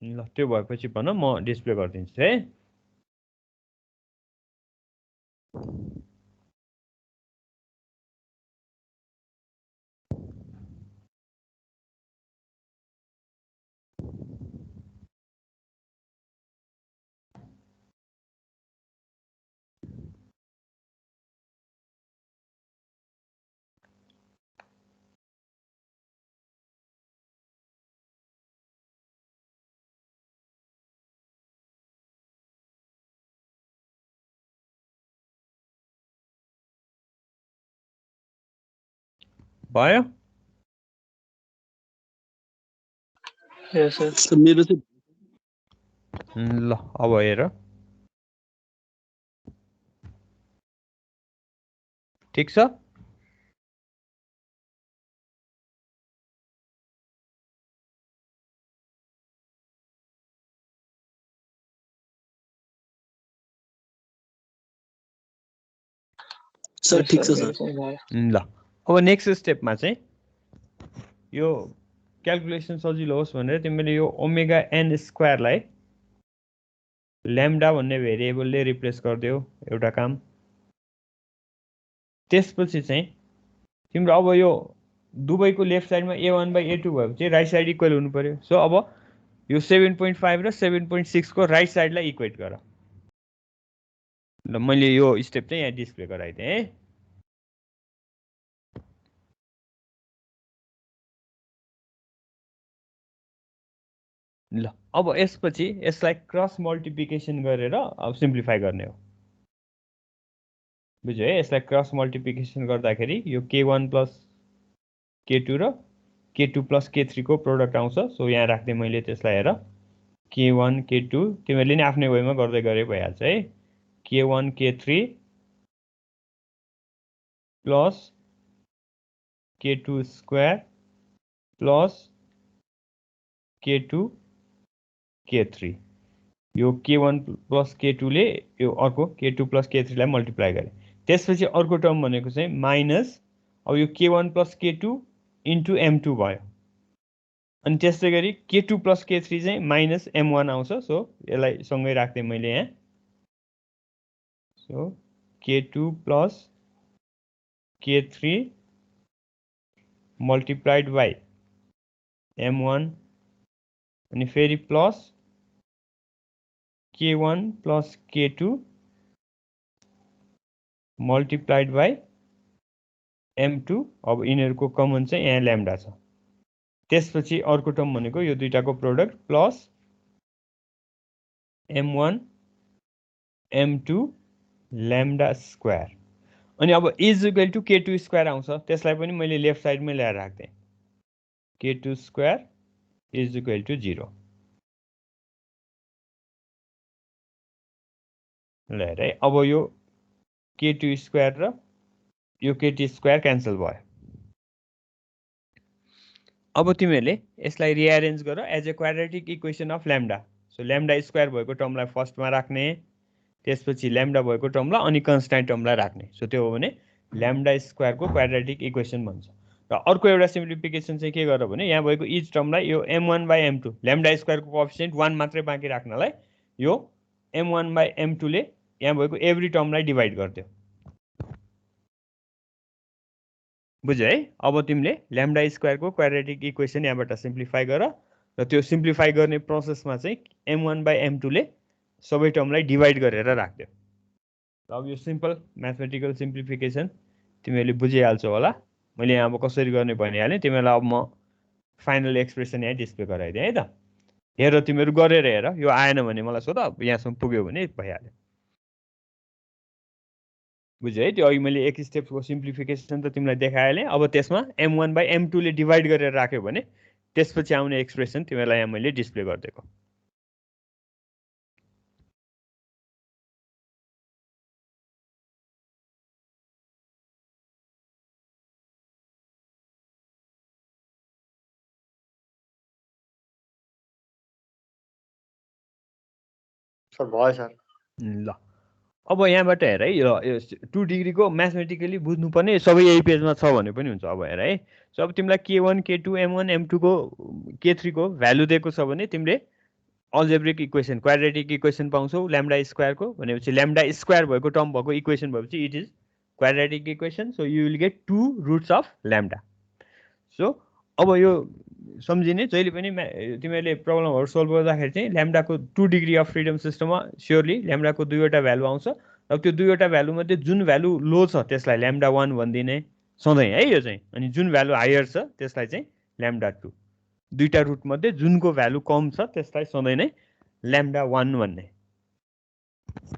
ल त्यो भएपछि भन म डिस्प्ले गरिदिन्छु है भयो यस सर सर मेरो चाहिँ ल अब हेर ठिक छ सर ठिक छ सर ल अब नेक्स्ट स्टेपमा चाहिँ यो क्याल्कुलेसन सजिलो होस् भनेर तिमीले यो ओमेगा एन स्क्वायरलाई ल्याम्डा भन्ने भेरिएबलले रिप्लेस गरिदियो एउटा काम त्यसपछि चाहिँ तिम्रो अब यो दुवैको लेफ्ट साइडमा a1/a2 भएपछि राइट साइड इक्वल हुनु पर्यो। सो अब यो 7.5 र 7.6 को राइट साइडलाई इक्वेट गर। ल मैले यो स्टेप चाहिँ यहाँ डिस्प्ले गराइदिएँ है। ल अब यसपछि यसलाई क्रस मल्टिप्लिकेसन गरेर अब सिम्प्लिफाई गर्ने हो। बुझ्यो है? यसलाई क्रस मल्टिप्लिकेसन गर्दाखेरि यो k1 + k2 र k2 + k3 को प्रोडक्ट आउँछ। सो यहाँ राख्दै मैले त्यसलाई हेर k1 k2 तिमीहरूले नि आफ्नै वेमा गर्दै गरे भइहाल्छ है। k1 k3 + k2 square + k2 k3 यो k1 + k2 ले यो अर्को k2 + k3 लाई मल्टिप्लाई गरे। त्यसपछि अर्को टर्म भनेको चाहिँ माइनस अब यो k1 + k2 इन्टु m2 भयो। अनि त्यसै गरी k2 + k3 चाहिँ माइनस m1 आउँछ। सो यसलाई सँगै राख्दै मैले यहाँ so k2 + k3 multiplied by m1 अनि फेरि plus k1 + k2 multiplied by m2। अब यिनीहरूको कमन चाहिँ यहाँ ल्याम्डा छ। त्यसपछि अर्को टर्म भनेको यो दुईटाको product plus m1 m2 lambda square. अनि अब is equal to k2 square आउँछ। त्यसलाई पनि मैले लेफ्ट साइडमै ल्याएर राख्दै k2 square is equal to 0। ल हेर है, अब यो k2 स्क्वायर र यो k2 स्क्वायर क्यान्सल भयो। अब तिमीहरूले यसलाई रिअरेन्ज गर as a quadratic equation of lambda. So lambda square भएको टर्मलाई फर्स्टमा राख्ने, त्यसपछि ल्याम्डा भएको टर्मलाई अनि कन्स्ट्यान्ट टर्मलाई राख्ने। सो त्यो हो भने ल्याम्डा स्क्वायरको क्वाड्रेटिक इक्वेसन भन्छ। र अर्को एउटा सिम्प्लिफिकेसन चाहिँ के गर भने यहाँ भएको इच टर्मलाई यो m1/m2 ल्याम्डा स्क्वायरको कोएफिसिएन्ट 1 मात्रै बाँकी राख्नलाई यो m1/m2 ले यहाँ भएको एभ्री टर्मलाई डिभाइड गरिदियो। बुझ्यो है? अब तिमीले ल्याम्डा स्क्वायरको क्वाड्रेटिक इक्वेसन यहाँबाट सिम्प्लिफाई गर र त्यो सिम्प्लिफाई गर्ने प्रोसेसमा चाहिँ m1/m2 ले सबै टर्मलाई डिभाइड गरेर राख्दियो। अब यो सिम्पल म्याथमेटिकल सिम्प्लिफिकेसन तिमीहरूले बुझिहाल्छौ होला। मैले यहाँ अब कसरी गर्ने भनिहालेँ। तिमीहरूलाई अब म फाइनल एक्सप्रेसन यहाँ डिस्प्ले गराइदिएँ है त। हेर तिमीहरू गरेर हेर, यो आएन भने मलाई सोध, यहाँसम्म पुग्यो भने भइहाल्यो। बुझ्यो है? त्यो अघि मैले एक स्टेपको सिम्प्लिफिकेसन त तिमीलाई देखाइहालेँ। अब त्यसमा m1/m2 ले डिभाइड गरेर राख्यो भने त्यसपछि आउने एक्सप्रेसन तिमीहरूलाई यहाँ मैले डिस्प्ले गरिदिएको। सर भयो सर। ल अब यहाँबाट हेर है, यो 2 डिग्रीको म्याथमेटिकली बुझ्नुपर्ने सबै यही पेजमा छ भने पनि हुन्छ। अब हेर है, सो अब तिमीलाई k1 k2 m1 m2 को k3 को भ्यालु दिएको छ भने तिमीले अल्जेब्रिक इक्वेसन क्वाड्रेटिक इक्वेसन पाउँछौ ल्याम्डा स्क्वायरको। भनेपछि ल्याम्डा स्क्वायर भएको टर्म भएको इक्वेसन भएपछि it is quadratic equation. So you will get 2 roots of lambda. So अब यो सम्झिने जहिले पनि तिमीहरूले प्रब्लमहरू सोल्भ गर्दाखेरि चाहिँ ल्याम्डाको 2 डिग्री अफ फ्रिडम सिस्टममा स्योरली ल्याम्डाको दुईवटा भ्यालु आउँछ। र त्यो दुईवटा भ्यालुमध्ये जुन भ्यालु लो छ त्यसलाई ल्याम्डा 1 भनिदिने सधैँ है यो चाहिँ। अनि जुन भ्यालु हायर छ त्यसलाई चाहिँ ल्याम्डा 2। दुईटा रुटमध्ये जुनको भ्यालु कम छ त्यसलाई सधैँ नै ल्याम्डा 1 भन्ने।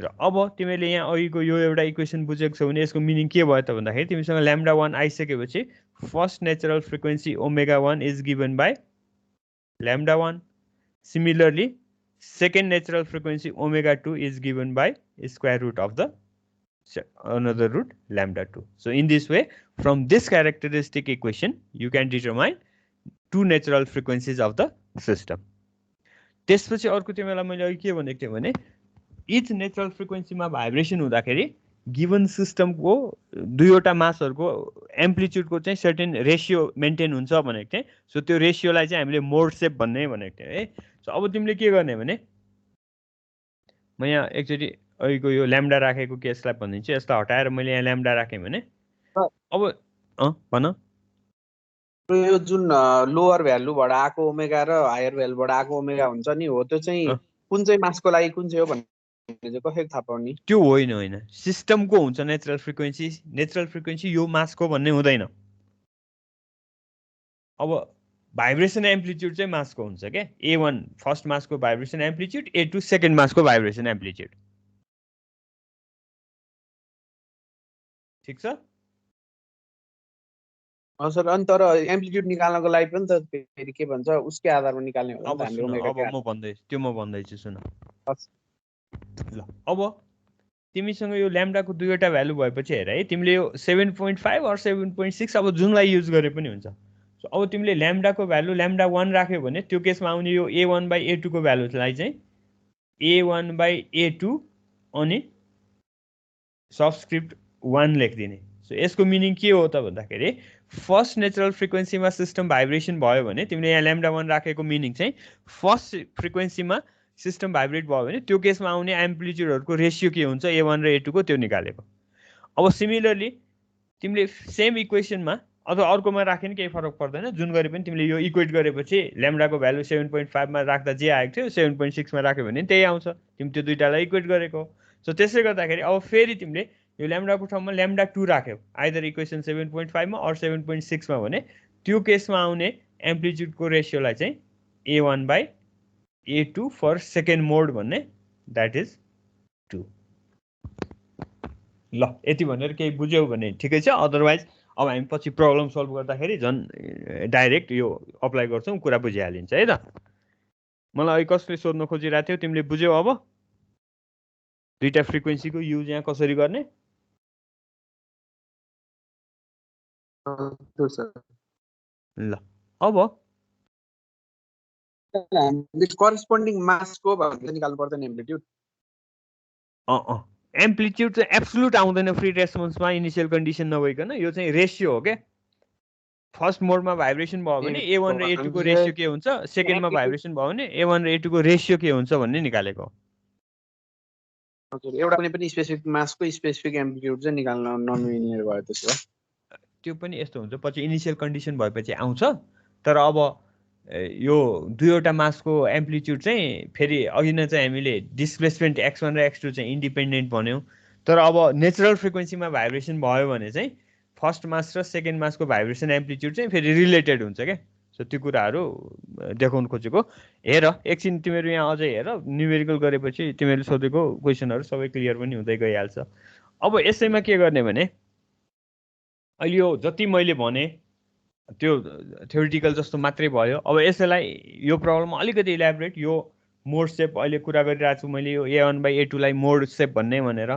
र अब तिमीले यहाँ अघिको यो एउटा इक्वेसन बुझेको छौ भने यसको मिनिङ के भयो त भन्दाखेरि तिमीसँग ल्याम्डा 1 आइसकेपछि first natural frequency omega 1 is given by lambda 1। Similarly second natural frequency omega 2 is given by square root of the another root lambda 2. So in this way, from this characteristic equation you can determine 2 natural frequencies of the system. त्यसपछि अर्को तिमीलाई मैले अघि के भनेको थिएँ भने each natural फ्रिक्वेन्सीमा भाइब्रेसन हुँदाखेरि गिभन सिस्टमको दुईवटा मासहरूको एम्प्लिट्युडको चाहिँ सर्टेन रेसियो मेन्टेन हुन्छ भनेको थिएँ। सो त्यो रेसियोलाई चाहिँ हामीले मोड सेप भन्ने भनेको थियौँ है। सो अब तिमीले के गर्ने भने म यहाँ एकचोटि अघिको यो ल्याम्डा राखेको केसलाई भनिदिन्छु। यसलाई हटाएर मैले यहाँ ल्याम्डा राखेँ भने अब भन। यो जुन लोअर भ्यालुबाट आएको ओमेगा र हायर भ्यालुबाट आएको ओमेगा हुन्छ नि हो त्यो चाहिँ अँ, कुन चाहिँ मासको लागि कुन चाहिँ हो भन्ने चाहिँ कसरी थाहा पाउने? त्यो होइन सिस्टमको हुन्छ नेचुरल फ्रिक्वेन्सी यो मासको भन्ने हुँदैन। अब भाइब्रेसन एम्प्लिट्युड चाहिँ मासको हुन्छ क्या। A1 फर्स्ट मासको भाइब्रेसन एम्प्लिट्युड, A2 सेकेन्ड मासको भाइब्रेसन एम्प्लिट्युड। ठिक छ? सर अनि तर एम्प्लिट्युड निकाल्नको लागि पनि त फेरि के भन्छ उसकै आधारमा निकाल्ने होला नि अब त हामीले सुन, ओमेगा अब के म भन्दैछु सुन। हस्। ल अब तिमीसँग यो ल्याम्डाको दुईवटा भ्यालु भएपछि हेर है, तिमीले यो 7.5 or 7.6 अब जुनलाई युज गरे पनि हुन्छ। सो अब तिमीले ल्याम्डाको भ्यालु ल्याम्डा 1 राख्यो भने त्यो केसमा आउने यो A1/A2 को भ्यालुलाई चाहिँ A1/A2 अनि सबस्क्रिप्ट 1 लेखिदिने। सो यसको मिनिङ के हो त भन्दाखेरि फर्स्ट नेचुरल फ्रिक्वेन्सीमा सिस्टम भाइब्रेसन भयो भने तिमीले यहाँ ल्याम्डा 1 राखेको मिनिङ चाहिँ फर्स्ट फ्रिक्वेन्सीमा सिस्टम भाइब्रेट भयो भने त्यो केसमा आउने एम्प्लिट्युडहरूको रेसियो के हुन्छ A1 र A2 को त्यो निकालेको। अब सिमिलरली तिमीले सेम इक्वेसनमा अथवा अर्कोमा राखे नि केही फरक पर्दैन, जुन गरे पनि तिमीले यो इक्वेट गरेपछि ल्याम्डाको भ्यालु 7.5 मा राख्दा जे आएको थियो 7.6 मा राख्यो भने त्यही आउँछ। तिमी त्यो दुईटालाई इक्वेट गरेको। सो त्यसले गर्दाखेरि अब फेरि तिमीले यो ल्याम्डाको ठाउँमा ल्याम्डा 2 राख्यौ आइदर इक्वेसन 7.5 मा अर 7.6 मा भने त्यो केसमा आउने एम्प्लिट्युडको रेसियोलाई चाहिँ A1/A2 फर सेकेन्ड मोड भन्ने, द्याट इज 2। ल यति भनेर केही बुझ्यौ भने ठिकै छ। अदरवाइज अब हामी पछि प्रब्लम सल्भ गर्दाखेरि झन् डाइरेक्ट यो अप्लाई गर्छौँ, कुरा बुझिहालिन्छ है त। मलाई अहिले कसले सोध्न खोजिरहेको थियो, तिमीले बुझ्यौ अब दुईटा फ्रिक्वेन्सीको युज यहाँ कसरी गर्ने? ल अब करेस्पोन्डिङ मासको भनेर निकाल्नु पर्दैन एम्प्लिट्युड? एम्प्लिट्युड चाहिँ एब्सोल्युट आउँदैन फ्री रेस्पोन्समा इनिसियल कन्डिसन नभइकन। यो चाहिँ रेसियो हो क्या। फर्स्ट मोडमा भाइब्रेसन भयो भने A1 र A2 को रेसियो के हुन्छ, सेकेन्डमा भाइब्रेसन भयो भने A1 र A2 को रेसियो के हुन्छ भन्ने निकालेको। एउटा कुनै पनि स्पेसिफिक मासको स्पेसिफिक एम्प्लिट्युड चाहिँ निकाल्न नमिल्ने भयो त्यसो भए। त्यो पनि यस्तो हुन्छ, पछि इनिसियल कन्डिसन भएपछि आउँछ। तर अब यो दुईवटा मासको एम्प्लिट्युड चाहिँ फेरि अघि नै चाहिँ हामीले डिस्प्लेसमेन्ट X1 र X2 चाहिँ इन्डिपेन्डेन्ट भन्यौँ। तर अब नेचुरल फ्रिक्वेन्सीमा भाइब्रेसन भयो भने चाहिँ फर्स्ट मास र सेकेन्ड मासको भाइब्रेसन एम्प्लिट्युड चाहिँ फेरि रिलेटेड हुन्छ क्या। सो त्यो कुराहरू देखाउनु खोजेको। हेर एकछिन तिमीहरू यहाँ अझै हेर, न्युमेरिकल गरेपछि तिमीहरूले सोधेको क्वेसनहरू सबै क्लियर पनि हुँदै गइहाल्छ। अब यसैमा के गर्ने भने अहिले यो जति मैले भने त्यो थ्योरिटिकल जस्तो मात्रै भयो। अब यसैलाई यो प्रब्लममा अलिकति इलाबोरेट, यो मोड सेप अहिले कुरा गरिरहेको छु मैले, यो A1/A2 लाई मोड सेप भन्ने भनेर।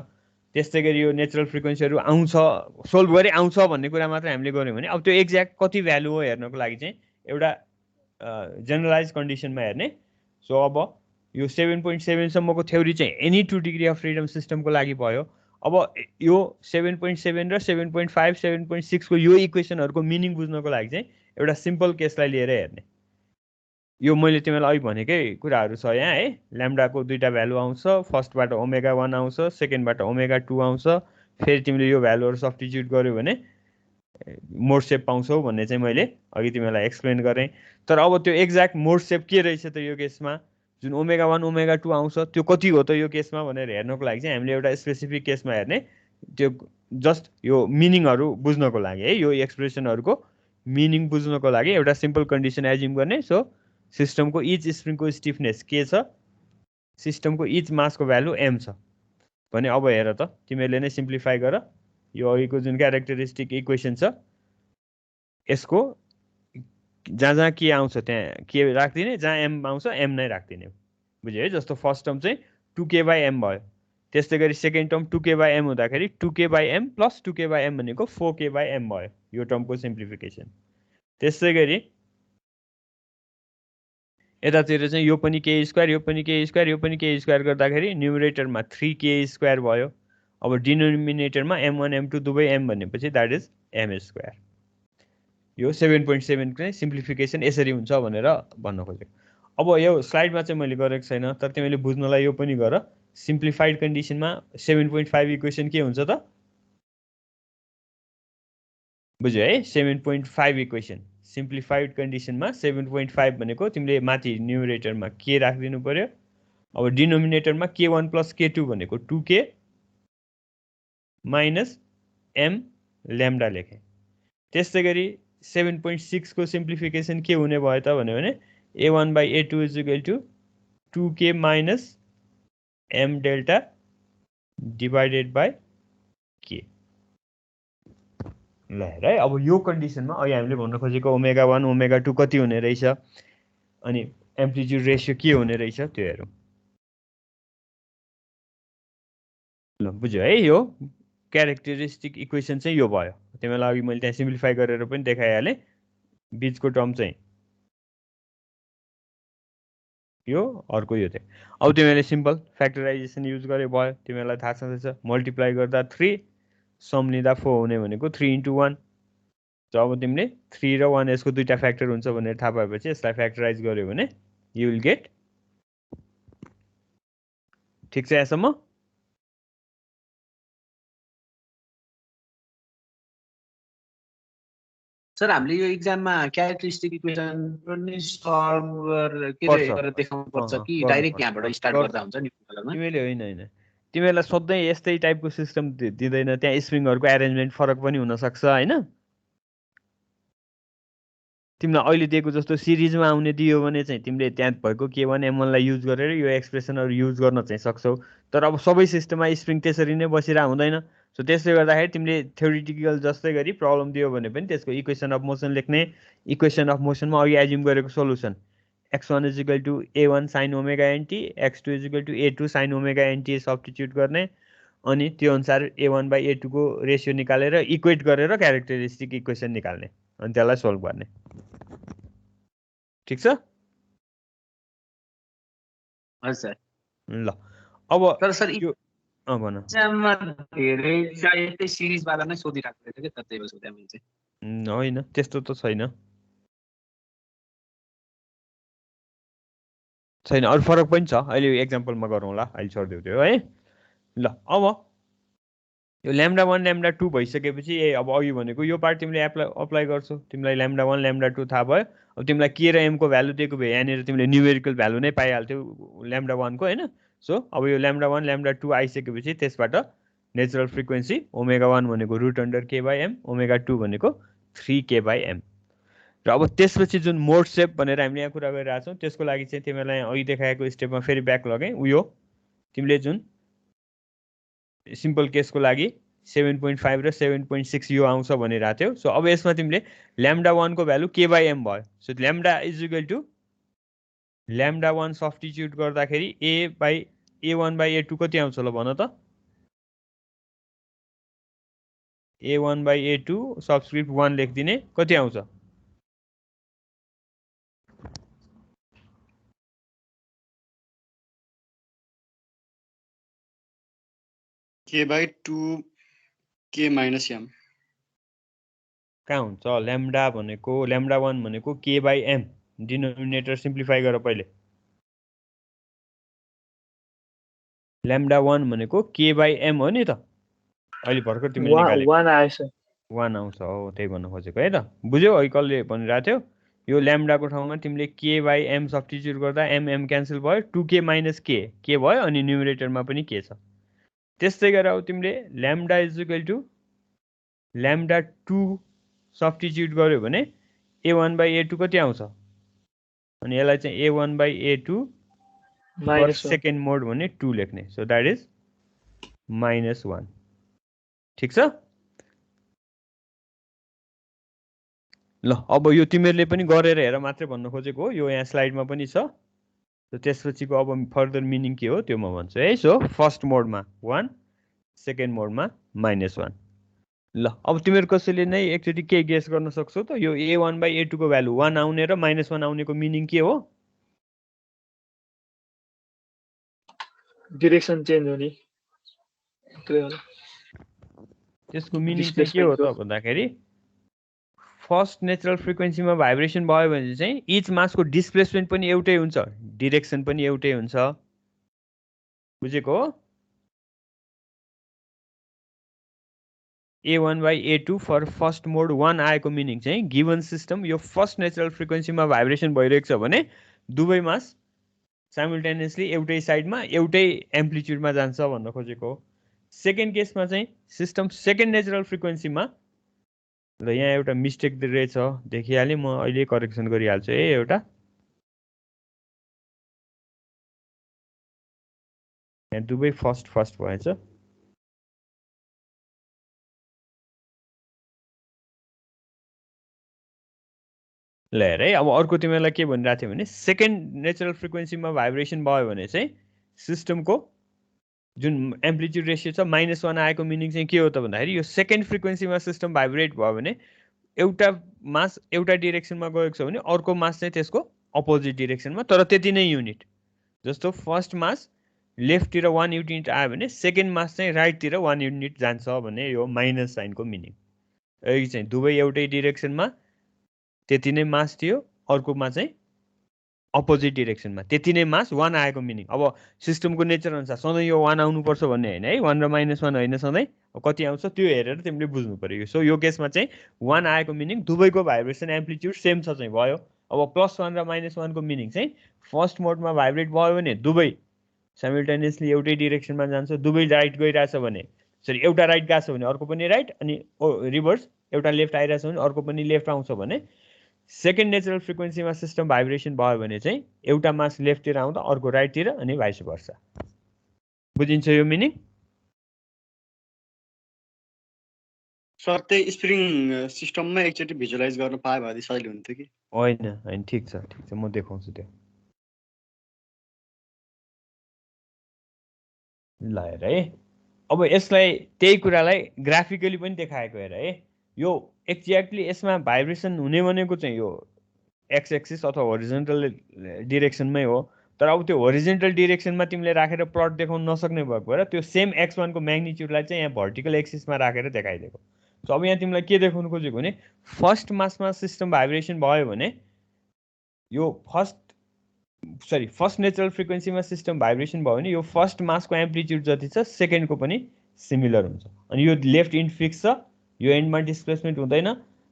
त्यस्तै गरी यो नेचुरल फ्रिक्वेन्सीहरू आउँछ सोल्भ गरी आउँछ भन्ने कुरा मात्रै हामीले गऱ्यौँ भने अब त्यो एक्ज्याक्ट कति भ्यालु हो हेर्नको लागि चाहिँ एउटा जेनरलाइज कन्डिसनमा हेर्ने। सो अब यो 7.7 सम्मको थ्योरी चाहिँ एनी 2 डिग्री अफ फ्रिडम सिस्टमको लागि भयो। अब यो 7.7 र 7.5 7.6 को यो इक्वेसनहरूको मिनिङ बुझ्नको लागि चाहिँ एउटा सिम्पल केसलाई लिएर हेर्ने। यो मैले तिमीलाई अघि भनेकै कुराहरू छ यहाँ है। ल्याम्डाको दुईटा भ्यालु आउँछ, फर्स्टबाट ओमेगा 1 आउँछ, सेकेन्डबाट ओमेगा 2 आउँछ। फेरि तिमीले यो भ्यालुहरू सब्स्टिट्युट गर्यो भने मोड सेप पाउँछौ भन्ने चाहिँ मैले अघि तिमीलाई एक्सप्लेन गरेँ। तर अब त्यो एक्ज्याक्ट मोड सेप के रहेछ त यो केसमा, जुन ओमेगा 1 ओमेगा 2 आउँछ त्यो कति हो त यो केसमा भनेर हेर्नको लागि चाहिँ हामीले एउटा स्पेसिफिक केसमा हेर्ने। त्यो जस्ट यो मिनिङहरू बुझ्नको लागि है, यो एक्सप्रेसनहरूको मिनिङ बुझ्नको लागि एउटा सिम्पल कन्डिसन एज्युम गर्ने। सो सिस्टमको इच स्प्रिङको स्टिफनेस के छ, सिस्टमको इच मासको भ्यालु m छ भने अब हेर त तिमीहरूले नै सिम्प्लिफाई गर। यो अघिको जुन क्यारेक्टरिस्टिक इक्वेसन छ यसको जहाँ जहाँ के आउँछ त्यहाँ के राखिदिने, जहाँ m आउँछ m नै राखिदिने। बुझ्यो है? जस्तो फर्स्ट टर्म चाहिँ 2k/m भयो, त्यस्तै गरी सेकेन्ड टर्म 2k/m हुँदाखेरि 2k/m प्लस 2k/m भनेको 4k/m भयो, यो टर्मको सिम्प्लिफिकेसन। त्यस्तै गरी यतातिर चाहिँ यो पनि k स्क्वायर, यो पनि k स्क्वायर, यो पनि k स्क्वायर गर्दाखेरि न्युमरेटरमा 3k स्क्वायर भयो। अब डिनोमिनेटरमा m1 m2 दुवै m भनेपछि द्याट इज m स्क्वायर। यो 7.7 चाहिँ सिम्प्लिफिकेसन यसरी हुन्छ भनेर भन्न खोजेको। अब यो स्लाइडमा चाहिँ मैले गरेको छैन, तर तिमीले बुझ्नलाई यो पनि गर। सिम्प्लिफाइड कन्डिसनमा 7.5 इक्वेसन के हुन्छ त? बुझ्यो है 7.5 इक्वेसन सिम्प्लिफाइड कन्डिसनमा 7.5 भनेको तिमीले माथि न्युमरेटरमा के राखिदिनु पर्यो अब डिनोमिनेटरमा k1 + k2 भनेको 2k माइनस m ल्याम्डा लेखे त्यस्तै गरी 7.6 को सिम्प्लिफिकेसन के हुने भयो त भने a1/a2 = 2k minus m delta divided by k ल हेर है अब यो कन्डिसनमा अहिले हामीले भन्न खोजेको ओमेगा 1 ओमेगा 2 कति हुने रहेछ अनि एम्प्लिट्युड रेसियो के हुने रहेछ त्यो हेरौँ ल बुझ्यो है यो क्यारेक्टरिस्टिक इक्वेसन चाहिँ यो भयो तिमीलाई अघि मैले त्यहाँ सिम्प्लिफाई गरेर पनि देखाइहालेँ बीचको टर्म चाहिँ यो अर्को यो थियो अब तिमीले सिम्पल फ्याक्टराइजेसन युज गरे भयो तिमीलाई थाहा छँदैछ मल्टिप्लाई गर्दा 3 सम लिँदा 4 हुने भनेको 3 × 1 त अब तिमीले 3 र 1 यसको दुईटा फ्याक्टर हुन्छ भनेर थाहा पाएपछि यसलाई फ्याक्टराइज गर्यो भने यु विल गेट ठिक छ यहाँसम्म सर हामीले यो एक्जाममा क्यारेक्टरिस्टिक इक्वेसन पनि सल्भ गरेर देखाउनु पर्छ कि डाइरेक्ट यहाँबाट स्टार्ट गर्दा हुन्छ नि तिमीले होइन तिमीलाई सधैँ यस्तै टाइपको सिस्टम दिँदैन त्यहाँ स्प्रिङहरूको एरेन्जमेन्ट फरक पनि हुनसक्छ होइन तिमीलाई अहिले दिएको जस्तो सिरिजमा आउने दियो भने चाहिँ तिमीले त्यहाँ भएको k1 m1लाई युज गरेर यो एक्सप्रेसनहरू युज गर्न चाहिँ सक्छौ तर अब सबै सिस्टममा स्प्रिङ त्यसरी नै बसिरहेको हुँदैन सो त्यसले गर्दाखेरि तिमीले थ्योरिटिकल जस्तै गरी प्रब्लम दियो भने पनि त्यसको इक्वेसन अफ मोसन लेख्ने इक्वेसन अफ मोसनमा अघि एज्युम गरेको solution x1 = a1 sin omega nt x2 = a2 sin omega nt substitute गर्ने अनि त्यो अनुसार a1/a2 को रेसियो निकालेर इक्वेट गरेर क्यारेक्टरिस्टिक इक्वेसन निकाल्ने अनि त्यसलाई सोल्भ गर्ने ठीक छ हजुर ल अब तर सर यो भन एक्जाममा धेरै यस्तै सिरिजवाला नै सोधिराख्दै थियो के त्यही भएर सोधे मैले चाहिँ होइन त्यस्तो त छैन अरू फरक पनि छ अहिले एक्जाम्पलमा गरौँला अहिले छोडिदेऊ त्यो है ल अब यो λ1 λ2 भइसकेपछि अब अघि भनेको यो पार्ट तिमीले अप्लाई गर्छौ तिमीलाई λ1 λ2 थाहा भयो अब तिमीलाई k र m को भ्यालु दिएको भए यहाँनिर तिमीले न्युमेरिकल भ्यालु नै पाइहाल्थ्यौ λ1 को होइन सो अब यो λ1 λ2 आइसकेपछि त्यसबाट नेचुरल फ्रिक्वेन्सी ओमेगा 1 भनेको √k/m ओमेगा 2 भनेको 3k/m र अब त्यसपछि जुन मोड सेप भनेर हामीले यहाँ कुरा गरिरहेको छौँ त्यसको लागि चाहिँ तिमीलाई अघि देखाएको स्टेपमा फेरि ब्याक लगेँ उयो तिमीले जुन सिम्पल केसको लागि 7.5 र 7.6 यो आउँछ भनिरहेको थियौ सो अब यसमा तिमीले λ1 को भ्यालु k/m भयो सो λ = λ1 सब्स्टिट्युट गर्दाखेरि a1/a2 कति आउँछ ल भन त a1/a2 सबस्क्रिप्ट 1 लेखिदिने कति आउँछ k/2 k - m कहाँ हुन्छ लैम्डा भनेको λ1 भनेको k/m डिनोमिनेटर सिम्प्लिफाई गर पहिले λ1 भनेको k/m हो नि त अहिले भर्खर तिमीले निकाले 1 आएछ 1 आउँछ हो त्यही भन्न खोजेको है त बुझ्यौ अहिले कसले भनिरहेको थियो यो लैम्डाको ठाउँमा तिमीले k/m सब्स्टिट्युट गर्दा m क्यान्सल भयो 2k - k भयो अनि न्युमरेटरमा पनि k छ त्यस्तै गरेर अब तिमीले λ λ2 सब्स्टिट्युट गर्यो भने a1/a2 कति आउँछ अनि यसलाई चाहिँ a1/a2 सेकेन्ड मोड भने 2 लेख्ने सो द्याट इज -1 ठिक छ ल अब यो तिमीहरूले पनि गरेर हेर मात्रै भन्न खोजेको हो यो यहाँ स्लाइडमा पनि छ त्यसपछिको अब फर्दर मिनिङ के हो त्यो म भन्छु है सो फर्स्ट मोडमा 1 सेकेन्ड मोडमा -1 ल अब तिमीहरू कसैले नै एकचोटि के गेस गर्न सक्छौ त यो a1/a2 को भ्यालु 1 आउने र -1 आउनेको मिनिङ के हो डिरेक्सन चेन्ज हुने त्यसको मिनिङ चाहिँ के हो त भन्दाखेरि फर्स्ट नेचुरल फ्रिक्वेन्सीमा भाइब्रेसन भयो भने चाहिँ इच मासको डिस्प्लेसमेन्ट पनि एउटै हुन्छ डिरेक्सन पनि एउटै हुन्छ बुझेको हो A1/A2 फर फर्स्ट मोड 1 आएको मिनिङ चाहिँ गिभन सिस्टम यो फर्स्ट नेचुरल फ्रिक्वेन्सीमा भाइब्रेसन भइरहेको छ भने दुवै मास साइमल्टेनियसली एउटै साइडमा एउटै एम्प्लिट्युडमा जान्छ भन्न खोजेको हो। सेकेन्ड केसमा चाहिँ सिस्टम सेकेन्ड नेचुरल फ्रिक्वेन्सीमा ल यहाँ एउटा मिस्टेक रहेछ देखिहालेँ, म अहिले करेक्सन गरिहाल्छु है। एउटा यहाँ दुवै फर्स्ट भएछ। ल हेर है, अब अर्को तिमीलाई के भनिरहेको थियो भने सेकेन्ड नेचुरल फ्रिक्वेन्सीमा भाइब्रेसन भयो भने चाहिँ सिस्टमको जुन एम्प्लिट्युड रेसियो छ -1 आएको मिनिङ चाहिँ के हो त भन्दाखेरि यो सेकेन्ड फ्रिक्वेन्सीमा सिस्टम भाइब्रेट भयो भने एउटा मास एउटा डिरेक्सनमा गएको छ भने अर्को मास चाहिँ त्यसको अपोजिट डिरेक्सनमा, तर त्यति नै युनिट। जस्तो फर्स्ट मास लेफ्टतिर 1 युनिट आयो भने सेकेन्ड मास चाहिँ राइटतिर 1 युनिट जान्छ भने यो माइनस साइनको मिनिङ। यो चाहिँ दुवै एउटै डिरेक्सनमा त्यति नै मास थियो, अर्कोमा चाहिँ अपोजिट डिरेक्सनमा त्यति नै मास 1 आएको मिनिङ। अब सिस्टमको नेचर अनुसार सधैँ यो 1 आउनुपर्छ भन्ने होइन है, 1 र -1 होइन, सधैँ कति आउँछ त्यो हेरेर तिमीले बुझ्नु पर्यो। सो यो केसमा चाहिँ 1 आएको मिनिङ दुवैको भाइब्रेसन एम्प्लिट्युड सेम छ चाहिँ भयो। अब +1 र -1 को मिनिङ चाहिँ फर्स्ट मोडमा भाइब्रेट भयो भने दुवै साइमल्टेनियसली एउटै डिरेक्सनमा जान्छ, दुवै राइट गइरहेछ भने सरी एउटा राइट गएको छ भने अर्को पनि राइट, अनि रिभर्स एउटा लेफ्ट आइरहेछ भने अर्को पनि लेफ्ट आउँछ भने सेकेन्ड नेचुरल फ्रिक्वेन्सीमा सिस्टम भाइब्रेसन भयो भने चाहिँ एउटा मास लेफ्टतिर आउँदा अर्को राइटतिर अनि भाइस भर्सा। बुझिन्छ यो मिनिङ? सर त्यही स्प्रिङ सिस्टममा एकचोटि भिजुअलाइज गर्न पाए भए सजिलो हुन्थ्यो कि? होइन, ठिक छ म देखाउँछु त्यो। ल हेर है, अब यसलाई त्यही कुरालाई ग्राफिकली पनि देखाएको हेर है। यो एक्ज्याक्टली यसमा भाइब्रेसन हुने भनेको चाहिँ यो एक्स एक्सिस अथवा होरिजेन्टल डिरेक्सनमै हो, तर अब त्यो होरिजेन्टल डिरेक्सनमा तिमीले राखेर प्लट देखाउन नसक्ने भएको भएर त्यो सेम x1 को म्याग्निट्युडलाई चाहिँ यहाँ भर्टिकल एक्सिसमा राखेर देखाइदिएको। सो अब यहाँ तिमीलाई के देखाउनु खोजेको भने फर्स्ट मासमा सिस्टम भाइब्रेसन भयो भने यो फर्स्ट नेचुरल फ्रिक्वेन्सीमा सिस्टम भाइब्रेसन भयो भने यो फर्स्ट मासको एम्प्लिट्युड जति छ सेकेन्डको पनि सिमिलर हुन्छ। अनि यो लेफ्ट इन्ड फिक्स छ, यो एन्डमा डिस्प्लेसमेन्ट हुँदैन,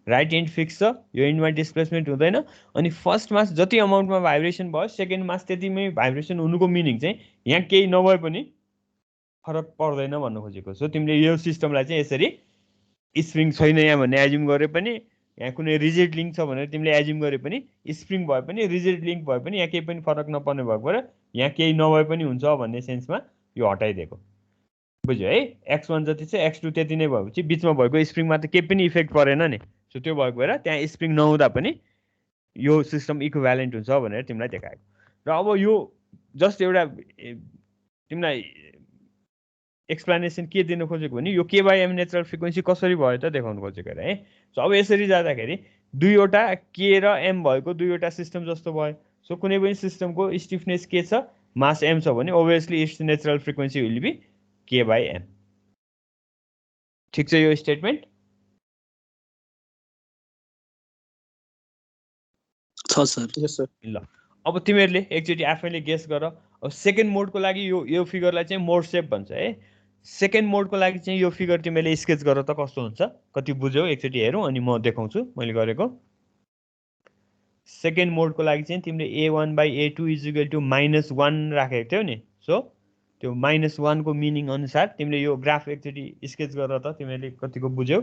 राइट एन्ड फिक्स छ, यो एन्डमा डिस्प्लेसमेन्ट हुँदैन। अनि फर्स्ट मास जति अमाउन्टमा भाइब्रेसन भयो सेकेन्ड मास त्यतिमै भाइब्रेसन हुनुको मिनिङ चाहिँ यहाँ केही नभए पनि फरक पर्दैन भन्न खोजेको। सो तिमीले यो सिस्टमलाई चाहिँ यसरी स्प्रिङ छैन यहाँ भन्ने एज्युम गरे पनि, यहाँ कुनै रिजिड लिङ्क छ भनेर तिमीले एज्युम गरे पनि, स्प्रिङ भए पनि रिजिड लिङ्क भए पनि यहाँ केही पनि फरक नपर्ने भएको भएर यहाँ केही नभए पनि हुन्छ भन्ने सेन्समा यो हटाइदिएको। बुझ्यो है? x1 जति छ x2 त्यति नै भएपछि बिचमा भएको स्प्रिङमा त केही पनि इफेक्ट परेन नि। सो त्यो भएको भएर त्यहाँ स्प्रिङ नहुँदा पनि यो सिस्टम इक्विभ्यालेन्ट हुन्छ भनेर तिमीलाई देखाएको। र अब यो जस्ट एउटा तिमीलाई एक्सप्लेनेसन के दिन खोजेको भने यो k/m नेचुरल फ्रिक्वेन्सी कसरी भयो त देखाउनु खोजेको है। सो अब यसरी जाँदाखेरि दुईवटा k र m भएको दुईवटा सिस्टम जस्तो भयो। सो कुनै पनि सिस्टमको स्टिफनेस के छ, मास m छ भने obviously it's natural frequency will be k/m। ठिक छ यो स्टेटमेन्ट? छ सर। यस सर। ल अब तिमीहरूले एकचोटि आफैले गेस गर। अब सेकेन्ड मोडको लागि यो फिगरलाई चाहिँ मोड सेप भन्छ है। सेकेन्ड मोडको लागि चाहिँ यो फिगर तिमीले स्केच गर त कस्तो हुन्छ, कति बुझ्यौ एकचोटि हेरौँ अनि म देखाउँछु मैले गरेको। सेकेन्ड मोडको लागि चाहिँ तिमीले A1/A2 = -1 राखेको थियौ नि। सो त्यो -1 को मिनिङ अनुसार तिमीले यो ग्राफ एकचोटि स्केच गर त तिमीले कतिको बुझ्यौ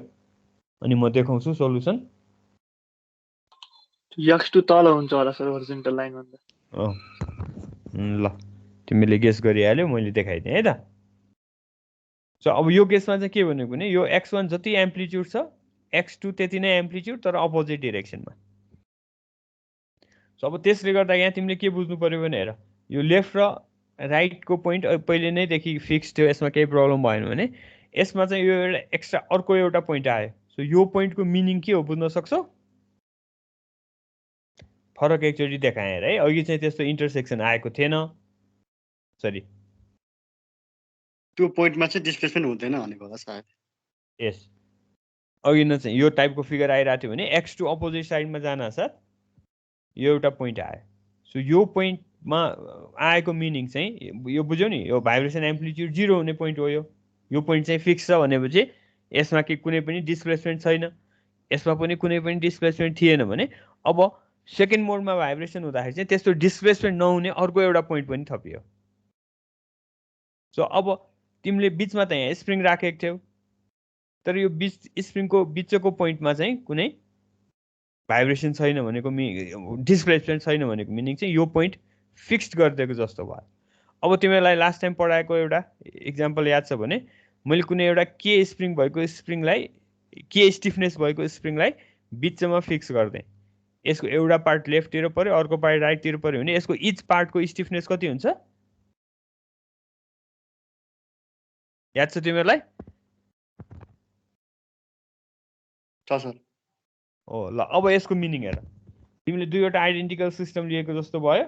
अनि म देखाउँछु सोलुसन। x2 तल हुन्छ होला सर होरिजेन्टल लाइन भन्दा। ल तिमीले गेस गरिहाल्यौ, मैले देखाइदिएँ है त। सो अब यो केसमा चाहिँ के भनेको भने यो x1 जति एम्प्लिट्युड छ x2 त्यति नै एम्प्लिट्युड तर अपोजिट डिरेक्सनमा। सो अब त्यसले गर्दा यहाँ तिमीले के बुझ्नु पर्यो भने हेर, यो लेफ्ट र राइटको पोइन्ट पहिले नैदेखि फिक्स थियो, यसमा केही प्रब्लम भएन भने यसमा चाहिँ यो एउटा एक्स्ट्रा अर्को एउटा पोइन्ट आयो। सो यो पोइन्टको मिनिङ के हो बुझ्न सक्छौ? फरक एकचोटि देखाएँ है, अघि चाहिँ त्यस्तो इन्टरसेक्सन आएको थिएन। सरी त्यो पोइन्टमा चाहिँ डिस्प्लेसमेन्ट हुँदैन भनेको होला सायद। यस, अघि न चाहिँ यो टाइपको फिगर आइरहेको थियो भने x2 अपोजिट साइडमा जान साथ यो एउटा पोइन्ट आयो। सो यो पोइन्टमा आएको मिनिङ चाहिँ यो बुझ्यौ नि, यो भाइब्रेसन एम्प्लिट्युड 0 हुने पोइन्ट हो। यो पोइन्ट चाहिँ फिक्स छ भनेपछि यसमा के कुनै पनि डिस्प्लेसमेन्ट छैन, यसमा पनि कुनै पनि डिस्प्लेसमेन्ट थिएन भने अब सेकेन्ड मोडमा भाइब्रेसन हुँदाखेरि चाहिँ त्यस्तो डिस्प्लेसमेन्ट नहुने अर्को एउटा पोइन्ट पनि थपियो। सो अब तिमीले बिचमा त यहाँ स्प्रिङ राखेको थियौ, तर यो स्प्रिङको बिचको पोइन्टमा चाहिँ कुनै भाइब्रेसन छैन भनेको डिस्प्लेसमेन्ट छैन भनेको मिनिङ चाहिँ यो पोइन्ट फिक्स्ड गरिदिएको जस्तो भयो। अब तिमीलाई लास्ट टाइम पढाएको एउटा इक्जाम्पल याद छ भने मैले कुनै एउटा के स्प्रिङ भएको स्प्रिङलाई, के स्टिफनेस भएको स्प्रिङलाई बिचमा फिक्स गरिदिएँ। यसको एउटा पार्ट लेफ्टतिर पर्यो, अर्को पार्ट राइटतिर पर्यो भने यसको इच पार्टको स्टिफनेस कति हुन्छ याद छ तिमीहरूलाई? सर हो ल, अब यसको मिनिङ हेर, तिमीले दुईवटा आइडेन्टिकल सिस्टम लिएको जस्तो भयो,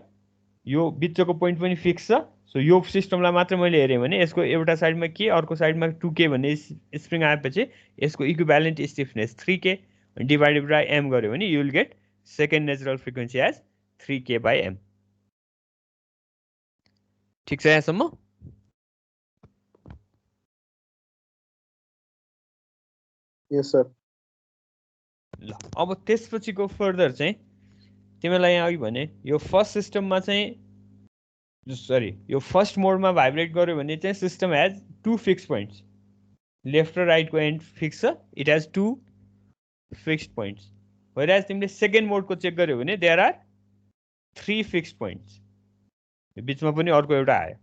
यो बिचको पोइन्ट पनि फिक्स छ। सो यो सिस्टमलाई मात्र मैले हेरेँ भने यसको एउटा साइडमा के अर्को साइडमा 2K भन्ने स्प्रिङ आएपछि यसको equivalent stiffness 3K divided by m गर्यो भने you will get second natural frequency as 3K/m। ठिक छ यहाँसम्म? Yes sir. ल अब त्यसपछिको फर्दर चाहिँ तिमीलाई यहाँ अघि भने यो फर्स्ट सिस्टममा चाहिँ यो फर्स्ट मोडमा भाइब्रेट गर्यो भने चाहिँ system has 2 fix points, left र राइटको एन्ड फिक्स छ, it has 2 fixed points. Whereas तिमीले सेकेन्ड मोडको चेक गर्यो भने देयर आर 3 फिक्स्ड पोइन्ट्स, बिचमा पनि अर्को एउटा आयो,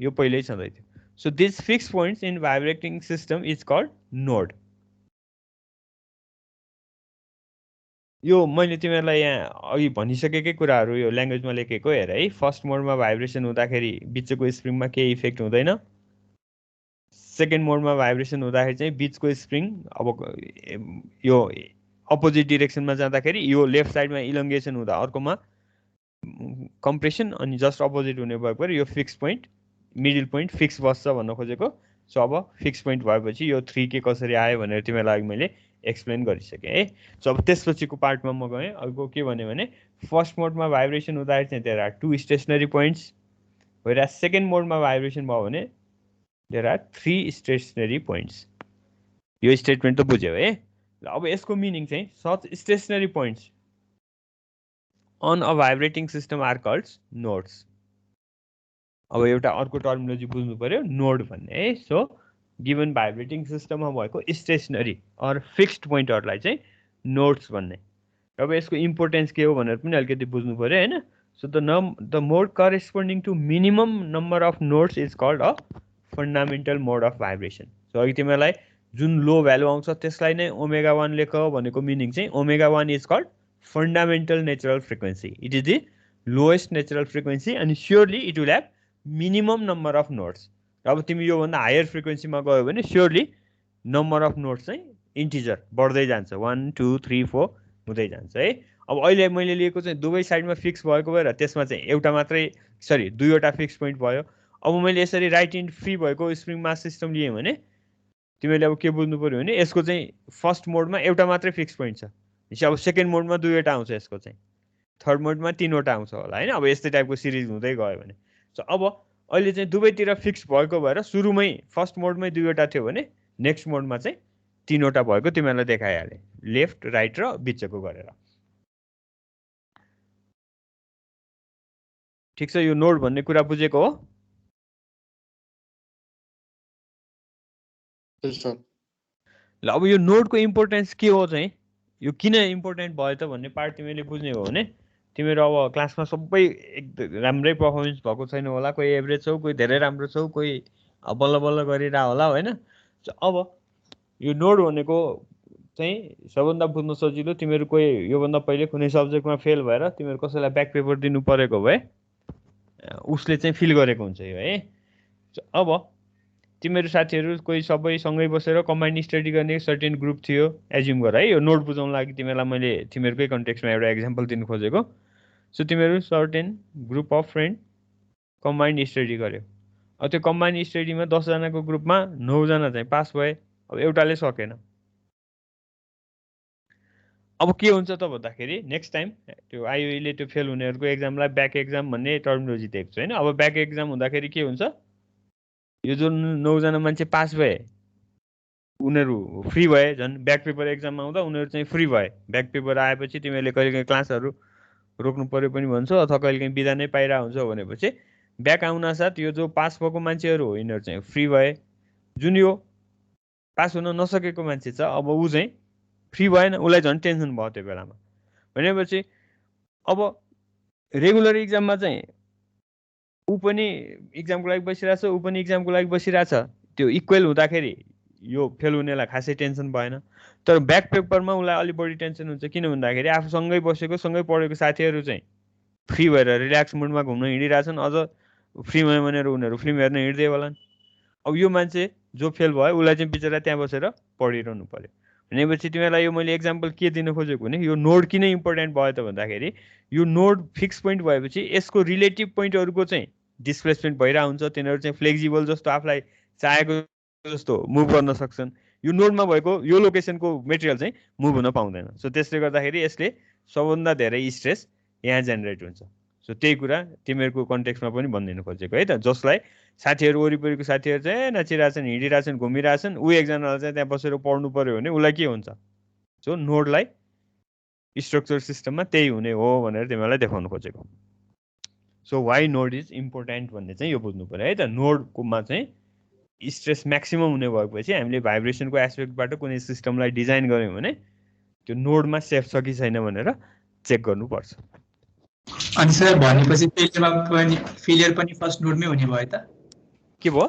यो पहिल्यै छँदै थियो। So this fixed points in vibrating system is called node. यो मैले तिमीहरूलाई यहाँ अघि भनिसकेकै कुराहरू यो ल्याङ्ग्वेजमा लेखेको हेर है। फर्स्ट मोडमा भाइब्रेसन हुँदाखेरि बिचको स्प्रिङमा केही इफेक्ट हुँदैन, सेकेन्ड मोडमा भाइब्रेसन हुँदाखेरि चाहिँ बिचको स्प्रिङ अब यो अपोजिट डिरेक्सनमा जाँदाखेरि यो लेफ्ट साइडमा इलोङ्गेसन हुँदा अर्कोमा कम्प्रेसन, अनि जस्ट अपोजिट हुने भएकोले यो fix point middle point fix बस्छ भन्न खोजेको। सो अब फिक्स पोइन्ट भएपछि यो 3K कसरी आयो भनेर तिमीलाई मैले एक्सप्लेन गरिसकेँ है। सो अब त्यसपछिको पार्टमा म गएँ। अर्को के भने फर्स्ट मोडमा भाइब्रेसन हुँदाखेरि चाहिँ there are 2 stationary points, whereas second मोडमा भाइब्रेसन भयो भने देयर आर 3 स्टेसनरी पोइन्ट्स। यो स्टेटमेन्ट त बुझ्यौ है। ल अब यसको मिनिङ चाहिँ such stationary points on a vibrating system are called nodes. अब एउटा अर्को टर्मिनोलोजी बुझ्नु पर्यो नोड भन्ने है। सो गिभन भाइब्रेटिङ सिस्टममा भएको स्टेसनरी अर फिक्स्ड पोइन्टहरूलाई चाहिँ नोड्स भन्ने। अब यसको इम्पोर्टेन्स के हो भनेर पनि अलिकति बुझ्नु पर्यो होइन। So the mode corresponding to minimum number of nodes is called a fundamental mode of vibration. So अघि तिमीलाई जुन लो भ्यालु आउँछ त्यसलाई नै ω1 लेख भनेको मिनिङ चाहिँ ω1 is called fundamental natural frequency, it is the lowest natural frequency and surely it will have minimum number of nodes. अब तिमी योभन्दा हायर फ्रिक्वेन्सीमा गयो भने स्योरली नम्बर अफ नोड्स चाहिँ इन्टिजर बढ्दै जान्छ, 1 2 3 4 हुँदै जान्छ है। अब अहिले मैले लिएको चाहिँ दुवै साइडमा फिक्स भएको भएर त्यसमा चाहिँ एउटा मात्रै दुईवटा फिक्स पोइन्ट भयो। अब मैले यसरी राइट इन्ड फ्री भएको स्प्रिङ मास सिस्टम लिएँ भने तिमीले अब के बुझ्नु पर्यो भने यसको चाहिँ फर्स्ट मोडमा एउटा मात्रै फिक्स पोइन्ट छ, अब सेकेन्ड मोडमा दुईवटा आउँछ, यसको चाहिँ थर्ड मोडमा 3वटा आउँछ होला होइन। अब यस्तै टाइपको सिरिज हुँदै गयो भने सो अब अहिले चाहिँ दुवैतिर फिक्स भएको भएर सुरुमै फर्स्ट मोडमै दुईवटा थियो भने नेक्स्ट मोडमा चाहिँ 3वटा भएको तिमीहरूलाई देखाइहालेँ, लेफ्ट राइट र बिचको गरेर। ठिक छ, यो नोड भन्ने कुरा बुझेको हो? ल अब यो नोडको इम्पोर्टेन्स के हो चाहिँ, यो किन इम्पोर्टेन्ट भयो त भन्ने पार्ट तिमीले बुझ्ने हो भने तिमीहरू अब क्लासमा सबै एकदम राम्रै पर्फर्मेन्स भएको छैन होला, कोही एभरेज छौ, कोही धेरै राम्रो छौ, कोही बल्ल बल्ल गरिरह होला होइन। अब यो नोड भनेको चाहिँ सबभन्दा बुझ्न सजिलो, तिमीहरू कोही योभन्दा पहिले कुनै सब्जेक्टमा फेल भएर तिमीहरू कसैलाई ब्याक पेपर दिनु परेको भए उसले चाहिँ फिल गरेको हुन्छ यो है। अब तिमीहरू साथीहरू कोही सबै सँगै बसेर कम्बाइन्ड स्टडी गर्ने सर्टेन ग्रुप थियो एज्युम गर है। यो नोट बुझाउन लागि तिमीहरूलाई मैले तिमीहरूकै कन्टेक्स्टमा एउटा एक्जाम्पल दिनु खोजेको। सो तिमीहरू certain group of friend combined study गर्यो। अब त्यो कम्बाइन्ड स्टडीमा 10 जनाको ग्रुपमा 9 जना चाहिँ पास भए, अब एउटाले सकेन। अब के हुन्छ त भन्दाखेरि नेक्स्ट टाइम त्यो आइओले त्यो फेल हुनेहरूको एक्जामलाई ब्याक एक्जाम भन्ने टर्मिनोलोजी दिएको छ होइन। अब ब्याक एक्जाम हुँदाखेरि के हुन्छ, यो जुन 9 जना मान्छे पास भए उनीहरू फ्री भए झन् ब्याक पेपर एक्जाममा आउँदा उनीहरू चाहिँ फ्री भए ब्याक पेपर आएपछि तिमीहरूले कहिलेकाहीँ क्लासहरू रोक्नु पर्यो पनि भन्छ अथवा कहिलेकाहीँ बिदा नै पाइरहेको हुन्छ भनेपछि ब्याक आउन साथ यो जो पास भएको मान्छेहरू हो यिनीहरू चाहिँ फ्री भए जुन यो पास हुन नसकेको मान्छे छ अब ऊ चाहिँ फ्री भएन उसलाई झन् टेन्सन भयो त्यो बेलामा भनेपछि अब रेगुलर इक्जाममा चाहिँ ऊ पनि इक्जामको लागि बसिरहेछ ऊ पनि इक्जामको लागि बसिरहेछ त्यो इक्वेल हुँदाखेरि यो फेल हुनेलाई खासै टेन्सन भएन तर ब्याक पेपरमा उसलाई अलिक बढी टेन्सन हुन्छ किन भन्दाखेरि आफूसँगै बसेको सँगै पढेको साथीहरू चाहिँ फ्री भएर रिल्याक्स मुडमा घुम्न हिँडिरहेछन् अझ फ्रीमा भनेर उनीहरू फिल्म हेर्न हिँड्दै होलान् अब यो मान्छे जो फेल भयो उसलाई चाहिँ बिचरा त्यहाँ बसेर पढिरहनु पर्यो भनेपछि तिमीहरूलाई यो मैले एक्जाम्पल के दिन खोजेको भने यो नोड किन इम्पोर्टेन्ट भयो त भन्दाखेरि यो नोड फिक्स पोइन्ट भएपछि यसको रिलेटिभ पोइन्टहरूको चाहिँ डिस्प्लेसमेन्ट भइरहेको हुन्छ तिनीहरू चाहिँ फ्लेक्जिबल जस्तो आफूलाई चाहेको जस्तो मुभ गर्न सक्छन् यो नोडमा भएको यो लोकेसनको मेटेरियल चाहिँ मुभ हुन पाउँदैन सो त्यसले गर्दाखेरि यसले सबभन्दा धेरै स्ट्रेस यहाँ जेनेरेट हुन्छ सो त्यही कुरा तिमीहरूको कन्टेक्समा पनि भनिदिनु खोजेको है त जसलाई साथीहरू वरिपरिको साथीहरू चाहिँ नाचिरहेछन् हिँडिरहेछन् घुमिरहेछन् ऊ एकजनालाई चाहिँ त्यहाँ बसेर पढ्नु पर्यो भने उसलाई के हुन्छ सो नोडलाई स्ट्रक्चर सिस्टममा त्यही हुने हो भनेर तिमीहरूलाई देखाउनु खोजेको so why node is important भन्ने चाहिँ यो बुझ्नु पर्यो है त नोडकोमा चाहिँ स्ट्रेस म्याक्सिमम हुने भएपछि हामीले भाइब्रेसनको एस्पेक्टबाट कुनै सिस्टमलाई डिजाइन गऱ्यौँ भने त्यो नोडमा सेफ छ कि छैन भनेर चेक गर्नुपर्छ अनि सर भनेपछि फेलियर पनि फर्स्ट नोडमै हुने भयो त के भयो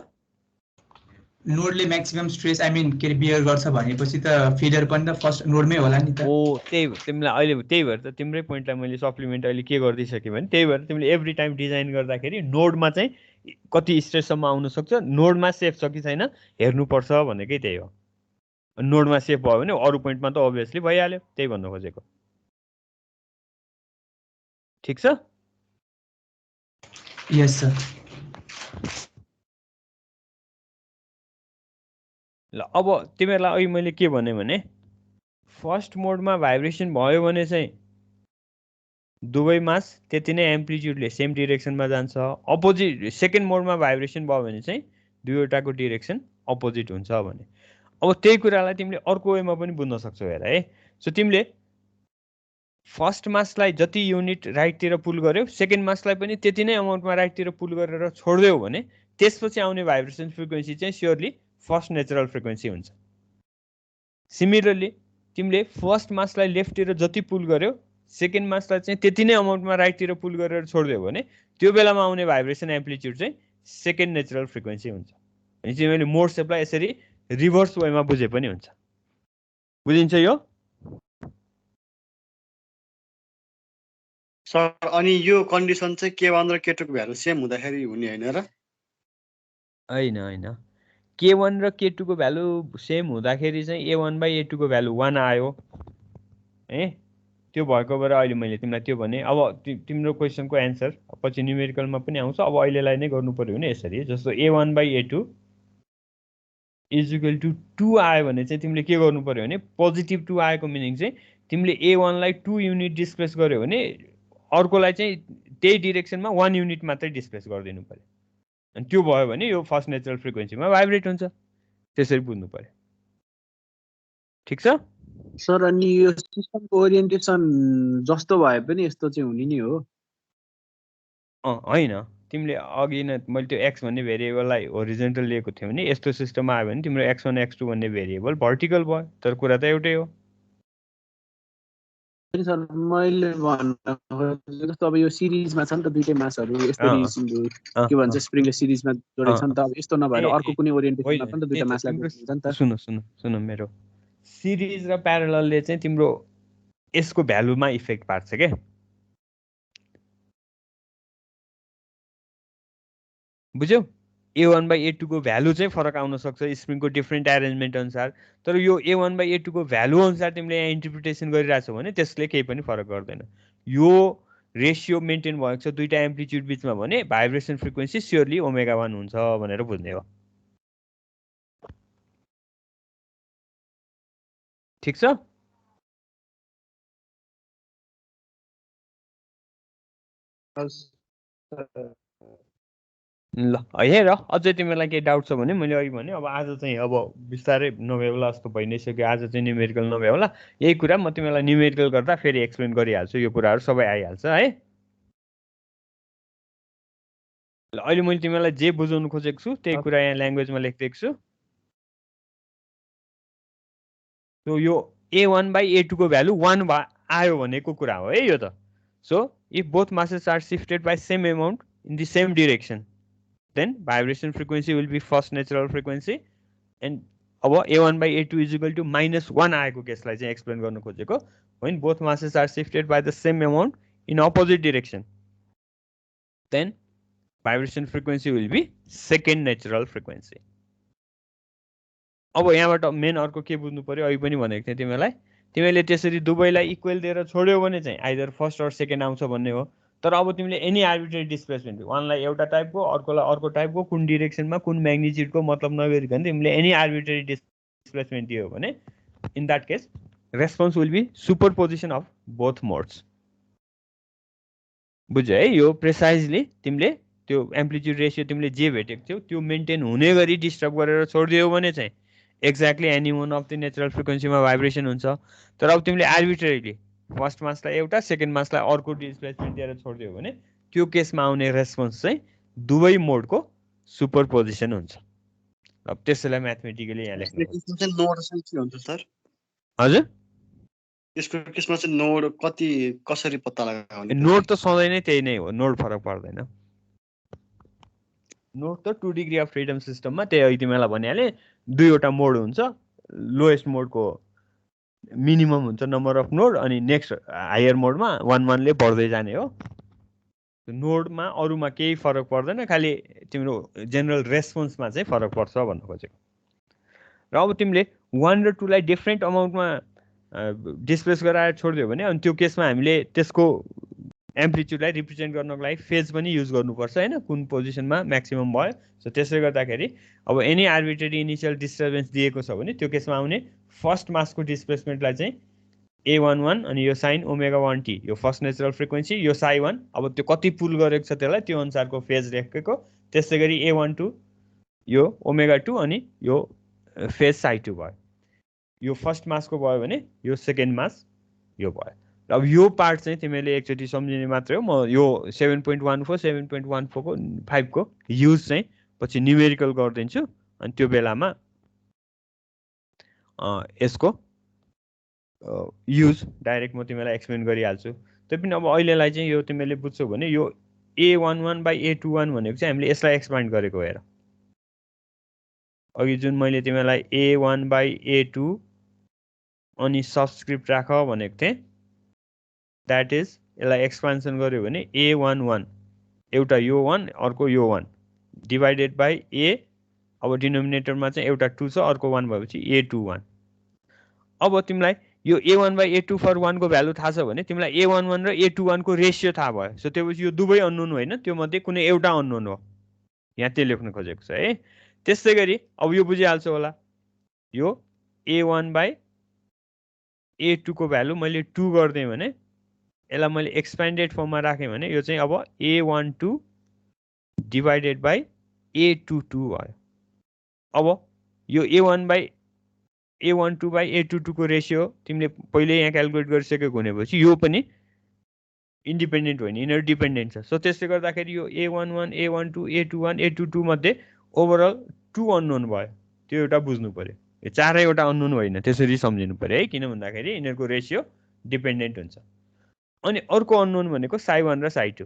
नोडले म्याक्सिमम स्ट्रेस आई मिन के बियर गर्छ भनेपछि त फेलियर पनि त फर्स्ट नोडमै होला नि त ओ त्यही तिमीलाई अहिले त्यही भएर त तिम्रै पोइन्टलाई मैले सप्लिमेन्ट अहिले के गरिदिइसकेँ भने त्यही भएर तिमीले एभ्री टाइम डिजाइन गर्दाखेरि नोडमा चाहिँ कति स्ट्रेससम्म आउन सक्छ नोडमा सेफ छ कि छैन हेर्नुपर्छ भनेकै त्यही हो नोडमा सेफ भयो भने अरू पोइन्टमा त अभियसली भइहाल्यो त्यही भन्नु खोजेको ठिक छ यस सर ल अब तिमीहरूलाई अहिले मैले के भने फर्स्ट मोडमा भाइब्रेसन भयो भने चाहिँ दुवै मास त्यति नै एम्प्लिट्युडले सेम डिरेक्सनमा जान्छ अपोजिट सेकेन्ड मोडमा भाइब्रेसन भयो भने चाहिँ दुईवटाको डिरेक्सन अपोजिट हुन्छ भने अब त्यही कुरालाई तिमीले अर्को वेमा पनि बुझ्न सक्छौ हेर है सो तिमीले फर्स्ट मासलाई जति युनिट राइटतिर पुल गर्यो सेकेन्ड मासलाई पनि त्यति नै अमाउन्टमा राइटतिर पुल गरेर छोडिदियो भने त्यसपछि आउने भाइब्रेसन फ्रिक्वेन्सी चाहिँ स्योरली फर्स्ट नेचुरल फ्रिक्वेन्सी हुन्छ सिमिलरली तिमीले फर्स्ट मासलाई लेफ्टतिर जति पुल गर्यो सेकेन्ड मासलाई चाहिँ त्यति नै अमाउन्टमा राइटतिर पुल गरेर छोडिदियो भने त्यो बेलामा आउने भाइब्रेसन एम्प्लिट्युड चाहिँ सेकेन्ड नेचुरल फ्रिक्वेन्सी हुन्छ अनि तिमीले मोड सेपलाई यसरी रिभर्स वेमा बुझे पनि हुन्छ बुझिन्छ यो सर अनि यो कन्डिसन चाहिँ K1 र K2 को भ्यालु सेम हुँदाखेरि हुने हैन र हैन K1 र K2 को भ्यालु सेम हुँदाखेरि चाहिँ A1/A2 को भ्यालु 1 आयो है त्यो भएको भएर अहिले मैले तिमीलाई त्यो भने अब तिम्रो क्वेसनको एन्सर पछि न्युमेरिकलमा पनि आउँछ अब अहिलेलाई नै गर्नु पर्यो भने यसरी जस्तो A1/A2 इज इक्वल टु 2 आयो भने चाहिँ तिमीले के गर्नु पर्यो भने पोजिटिभ 2 आएको मिनिङ चाहिँ तिमीले A1 लाई 2 युनिट डिस्प्लेस गर्यो भने अर्कोलाई चाहिँ त्यही डिरेक्सनमा 1 युनिट मात्रै डिस्प्लेस गरिदिनु पर्यो अनि त्यो भयो भने यो फर्स्ट नेचुरल फ्रिक्वेन्सीमा भाइब्रेट हुन्छ त्यसरी बुझ्नु पर्यो ठिक छ सर अनि यो सिस्टमको ओरिएन्टेसन जस्तो भए पनि यस्तो चाहिँ हुने नि हो हैन तिमीले अघि नै मैले त्यो x भन्ने भेरिएबललाई होरिजोन्टल लिएको थियौ भने यस्तो सिस्टममा आयो भने तिम्रो x1 x2 भन्ने भेरिएबल भर्टिकल भयो तर कुरा त एउटै हो सर मैले जस्तो अब यो सिरिजमा छ नि त दुईटै मासहरू यसरी के भन्छ स्प्रिङले सिरिजमा जोडेको छ नि त अब यस्तो नभएर अर्को कुनै ओरिएन्टेसनमा पनि त दुईटा मासलाई जोड्छ नि त सुन मेरो सिरिज र प्यारललले चाहिँ तिम्रो यसको भ्यालुमा इफेक्ट पार्छ के बुझ्यौ A1/A2 को भ्यालु चाहिँ फरक आउन सक्छ स्प्रिङको डिफरेन्ट एरेन्जमेन्ट अनुसार तर यो A1/A2 को भ्यालु अनुसार तिमीले यहाँ इन्टरप्रिटेसन गरिरहेछौ भने त्यसले केही पनि फरक गर्दैन यो रेसियो मेन्टेन भएको छ दुईटा एम्प्लिट्युड बिचमा भने भाइब्रेसन फ्रिक्वेन्सी स्योरली ओमेगा 1 हुन्छ भनेर बुझ्ने हो ठिक छ ल हेर अझै तिमीलाई केही डाउट छ भने मैले अघि भने अब आज चाहिँ अब बिस्तारै नभए होला जस्तो भइ नै सक्यो आज चाहिँ न्युमेरिकल नभए होला यही कुरा म तिमीलाई न्युमेरिकल गर्दा फेरि एक्सप्लेन गरिहाल्छु यो कुराहरू सबै आइहाल्छ है ल अहिले मैले तिमीलाई जे बुझाउनु खोजेको छु त्यही कुरा यहाँ ल्याङ्ग्वेजमा लेखिदिएको छु सो यो A1/A2 को भ्यालु 1 आयो भनेको कुरा हो है यो त so if both masses are shifted by same amount in the same direction then vibration frequency will be first natural frequency and अब A1/A2 is equal to -1 आएको केसलाई चाहिँ एक्सप्लेन गर्न खोजेको when both masses are shifted by the same amount in opposite direction then vibration frequency will be second natural frequency अब यहाँबाट main अर्को के बुझ्नु पर्यो अघि पनि भनेको थिएँ तिमीलाई तिमीले त्यसरी दुवैलाई इक्वल दिएर छोड्यौ भने चाहिँ आइदर फर्स्ट और सेकेन्ड आउँछ भन्ने हो तर अब तिमीले एनी आर्बिट्रेरी डिस्प्लेसमेन्ट वानलाई एउटा टाइपको अर्कोलाई अर्को टाइपको कुन डिरेक्सनमा कुन म्याग्निट्युडको मतलब नगरिकन तिमीले एनी आर्बिट्रेरी डिस्प्लेसमेन्ट दियो भने in that case response will be superposition of both modes बुझ्यो है यो प्रिसाइजली तिमीले त्यो एम्प्लिट्युड रेसियो तिमीले जे भेटेको थियौ त्यो मेन्टेन हुने गरी डिस्टर्ब गरेर छोडिदियौ भने चाहिँ exactly any one of the natural फ्रिक्वेन्सीमा भाइब्रेसन हुन्छ तर अब तिमीले आर्बिट्रेरीली फर्स्ट मासलाई एउटा सेकेन्ड मासलाई अर्को डिस्प्लेसमेन्ट दिएर छोडिदियो भने त्यो केसमा आउने रेस्पोन्स चाहिँ दुवै मोडको सुपरपोजिसन हुन्छ अब त्यसैलाई म्याथमेटिकली यहाँ लेख्नु नोड चाहिँ के हुन्छ सर हजुर यसको केसमा चाहिँ नोड कसरी पत्ता लगाउने नोड त सधैँ नै त्यही नै हो नोड फरक पर्दैन नोड त 2 डिग्री अफ फ्रिडम सिस्टममा त्यही अघि तिमीलाई भनिहालेँ दुईवटा मोड हुन्छ लोएस्ट मोडको मिनिमम हुन्छ नम्बर अफ नोड अनि नेक्स्ट हायर मोडमा 1 ले बढ्दै जाने हो नोडमा अरूमा केही फरक पर्दैन खालि तिम्रो जेनरल रेस्पोन्समा चाहिँ फरक पर्छ भन्नु खोजेको र अब तिमीले 1 र 2 लाई डिफ्रेन्ट अमाउन्टमा डिस्प्लेस गराएर छोडिदियो भने अनि त्यो केसमा हामीले त्यसको एम्प्लिट्युडलाई रिप्रेजेन्ट गर्नको लागि फेज पनि युज गर्नुपर्छ हैन कुन पोजिसनमा म्याक्सिमम भयो सो त्यसले गर्दाखेरि अब एनी आर्बिट्रेरी इनिशियल डिस्टर्बेन्स दिएको छ भने त्यो केसमा आउने फर्स्ट मासको डिस्प्लेसमेन्टलाई चाहिँ A11 अनि यो साइन ओमेगा 1t यो फर्स्ट नेचुरल फ्रिक्वेन्सी यो psi1 अब त्यो कति पुल गरेको छ त्यसलाई त्यो अनुसारको फेज लेखेको त्यसै गरी A12 यो ओमेगा 2 अनि यो फेज psi2 भयो यो फर्स्ट मासको भयो भने यो सेकेन्ड मास यो भयो अब यो पार्ट चाहिँ तिमीले एकचोटि सम्झिने मात्रै हो म यो 7.14 7.14 को 5 को युज चाहिँ पछि न्युमेरिकल गरिदिन्छु अनि त्यो बेलामा यसको युज डाइरेक्ट म तिमीलाई एक्सप्लेन गरिहाल्छु तैपनि अब अहिलेलाई चाहिँ यो तिमीले बुझ्छौ भने यो A11/A21 भनेको चाहिँ हामीले यसलाई एक्सप्यान्ड गरेको हेर अघि जुन मैले तिमीलाई A1/A2 अनि सबस्क्रिप्ट राख भनेको थिएँ द्याट इज यसलाई एक्सपान्सन गर्यो भने A11 एउटा यो 1 अर्को यो 1 डिभाइडेड बाई A अब डिनोमिनेटरमा चाहिँ एउटा 2 छ अर्को 1 भएपछि A21 अब तिमीलाई यो A1/A2 फर 1 को भ्यालु थाहा छ भने तिमीलाई A11 र A21 को रेसियो थाहा भयो सो त्यसपछि यो दुवै अननोन होइन त्यो मध्ये कुनै एउटा अननोन हो यहाँ त्यो लेख्न खोजेको छ है त्यसै गरी अब यो बुझिहाल्छौ होला यो A1/A2 को भ्यालु मैले 2 गर्दै भने यसलाई मैले एक्सपेन्डेड फर्ममा राखेँ भने यो चाहिँ अब A12 डिभाइडेड बाई A22 भयो अब यो A12/A22 को रेसियो तिमीले पहिले यहाँ क्याल्कुलेट गरिसकेको हुनेपछि यो पनि इन्डिपेन्डेन्ट होइन यिनीहरू डिपेन्डेन्ट छ सो त्यसले गर्दाखेरि यो A11 A12 A21 A22 मध्ये ओभरअल 2 अननोन भयो त्यो एउटा बुझ्नु पर्यो यो चारैवटा अननोन होइन त्यसरी सम्झिनु पर्यो है किन भन्दाखेरि यिनीहरूको रेसियो डिपेन्डेन्ट हुन्छ अनि अर्को अननोन भनेको psi1 र psi2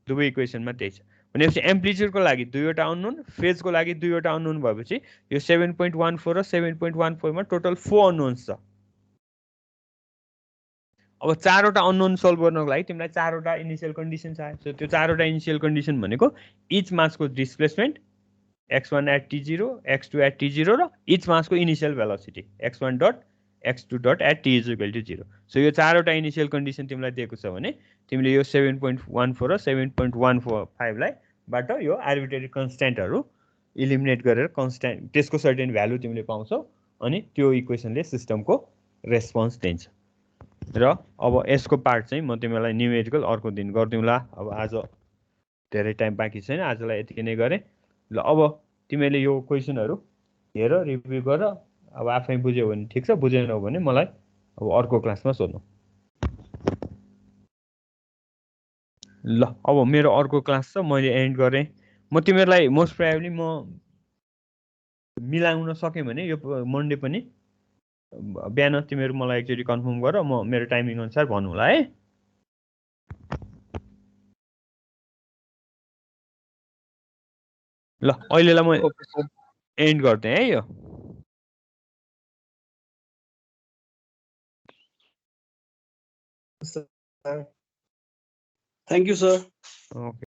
दुवै इक्वेसनमा त्यही छ भनेपछि एम्प्लिट्युडको लागि दुईवटा अननोन फेजको लागि दुईवटा अननोन भएपछि यो 7.14 र 7.14 मा टोटल 4 अननोन्स छ अब चारवटा अननोन सल्भ गर्नको लागि तिमीलाई चारवटा इनिशियल कन्डिसन चाहियो सो त्यो चारवटा इनिशियल कन्डिसन भनेको इच मासको displacement x1 at t0 x2 at t0 र इच मासको initial velocity x1 dot x2 dot at t is equal to 0 so यो चारवटा इनिशियल कन्डिसन तिमीलाई दिएको छ भने तिमीले यो 7.14 र 7.15 लाई बाट यो आर्बिट्रेरी कन्स्ट्यान्टहरु इलिमिनेट गरेर कन्स्ट्यान्ट त्यसको सर्टेन भ्यालु तिमीले पाउँछौ अनि त्यो इक्वेसनले सिस्टमको रेस्पोन्स दिन्छ र अब यसको पार्ट चाहिँ म तिमीलाई न्युमेरिकल अर्को दिन गर्दिउँला अब आज धेरै टाइम बाँकी छैन, आजलाई यति नै गरेँ। ल अब तिमीले यो क्वेसनहरू हेर, रिभ्यू गर, अब आफै बुझ्यौ भने ठिक छ, बुझेनौ भने मलाई अब अर्को क्लासमा सोध्नु। ल अब मेरो अर्को क्लास छ, मैले एन्ड गरेँ। म तिमीहरूलाई मोस्ट प्रोबेबली म मिलाउन सकेँ भने यो मन्डे पनि बिहान तिमीहरू मलाई एकचोटि कन्फर्म गर, म मेरो टाइमिङ अनुसार भन्नुला है। ल अहिलेलाई म एन्ड गर्दै है यो। Thank you sir. ओके।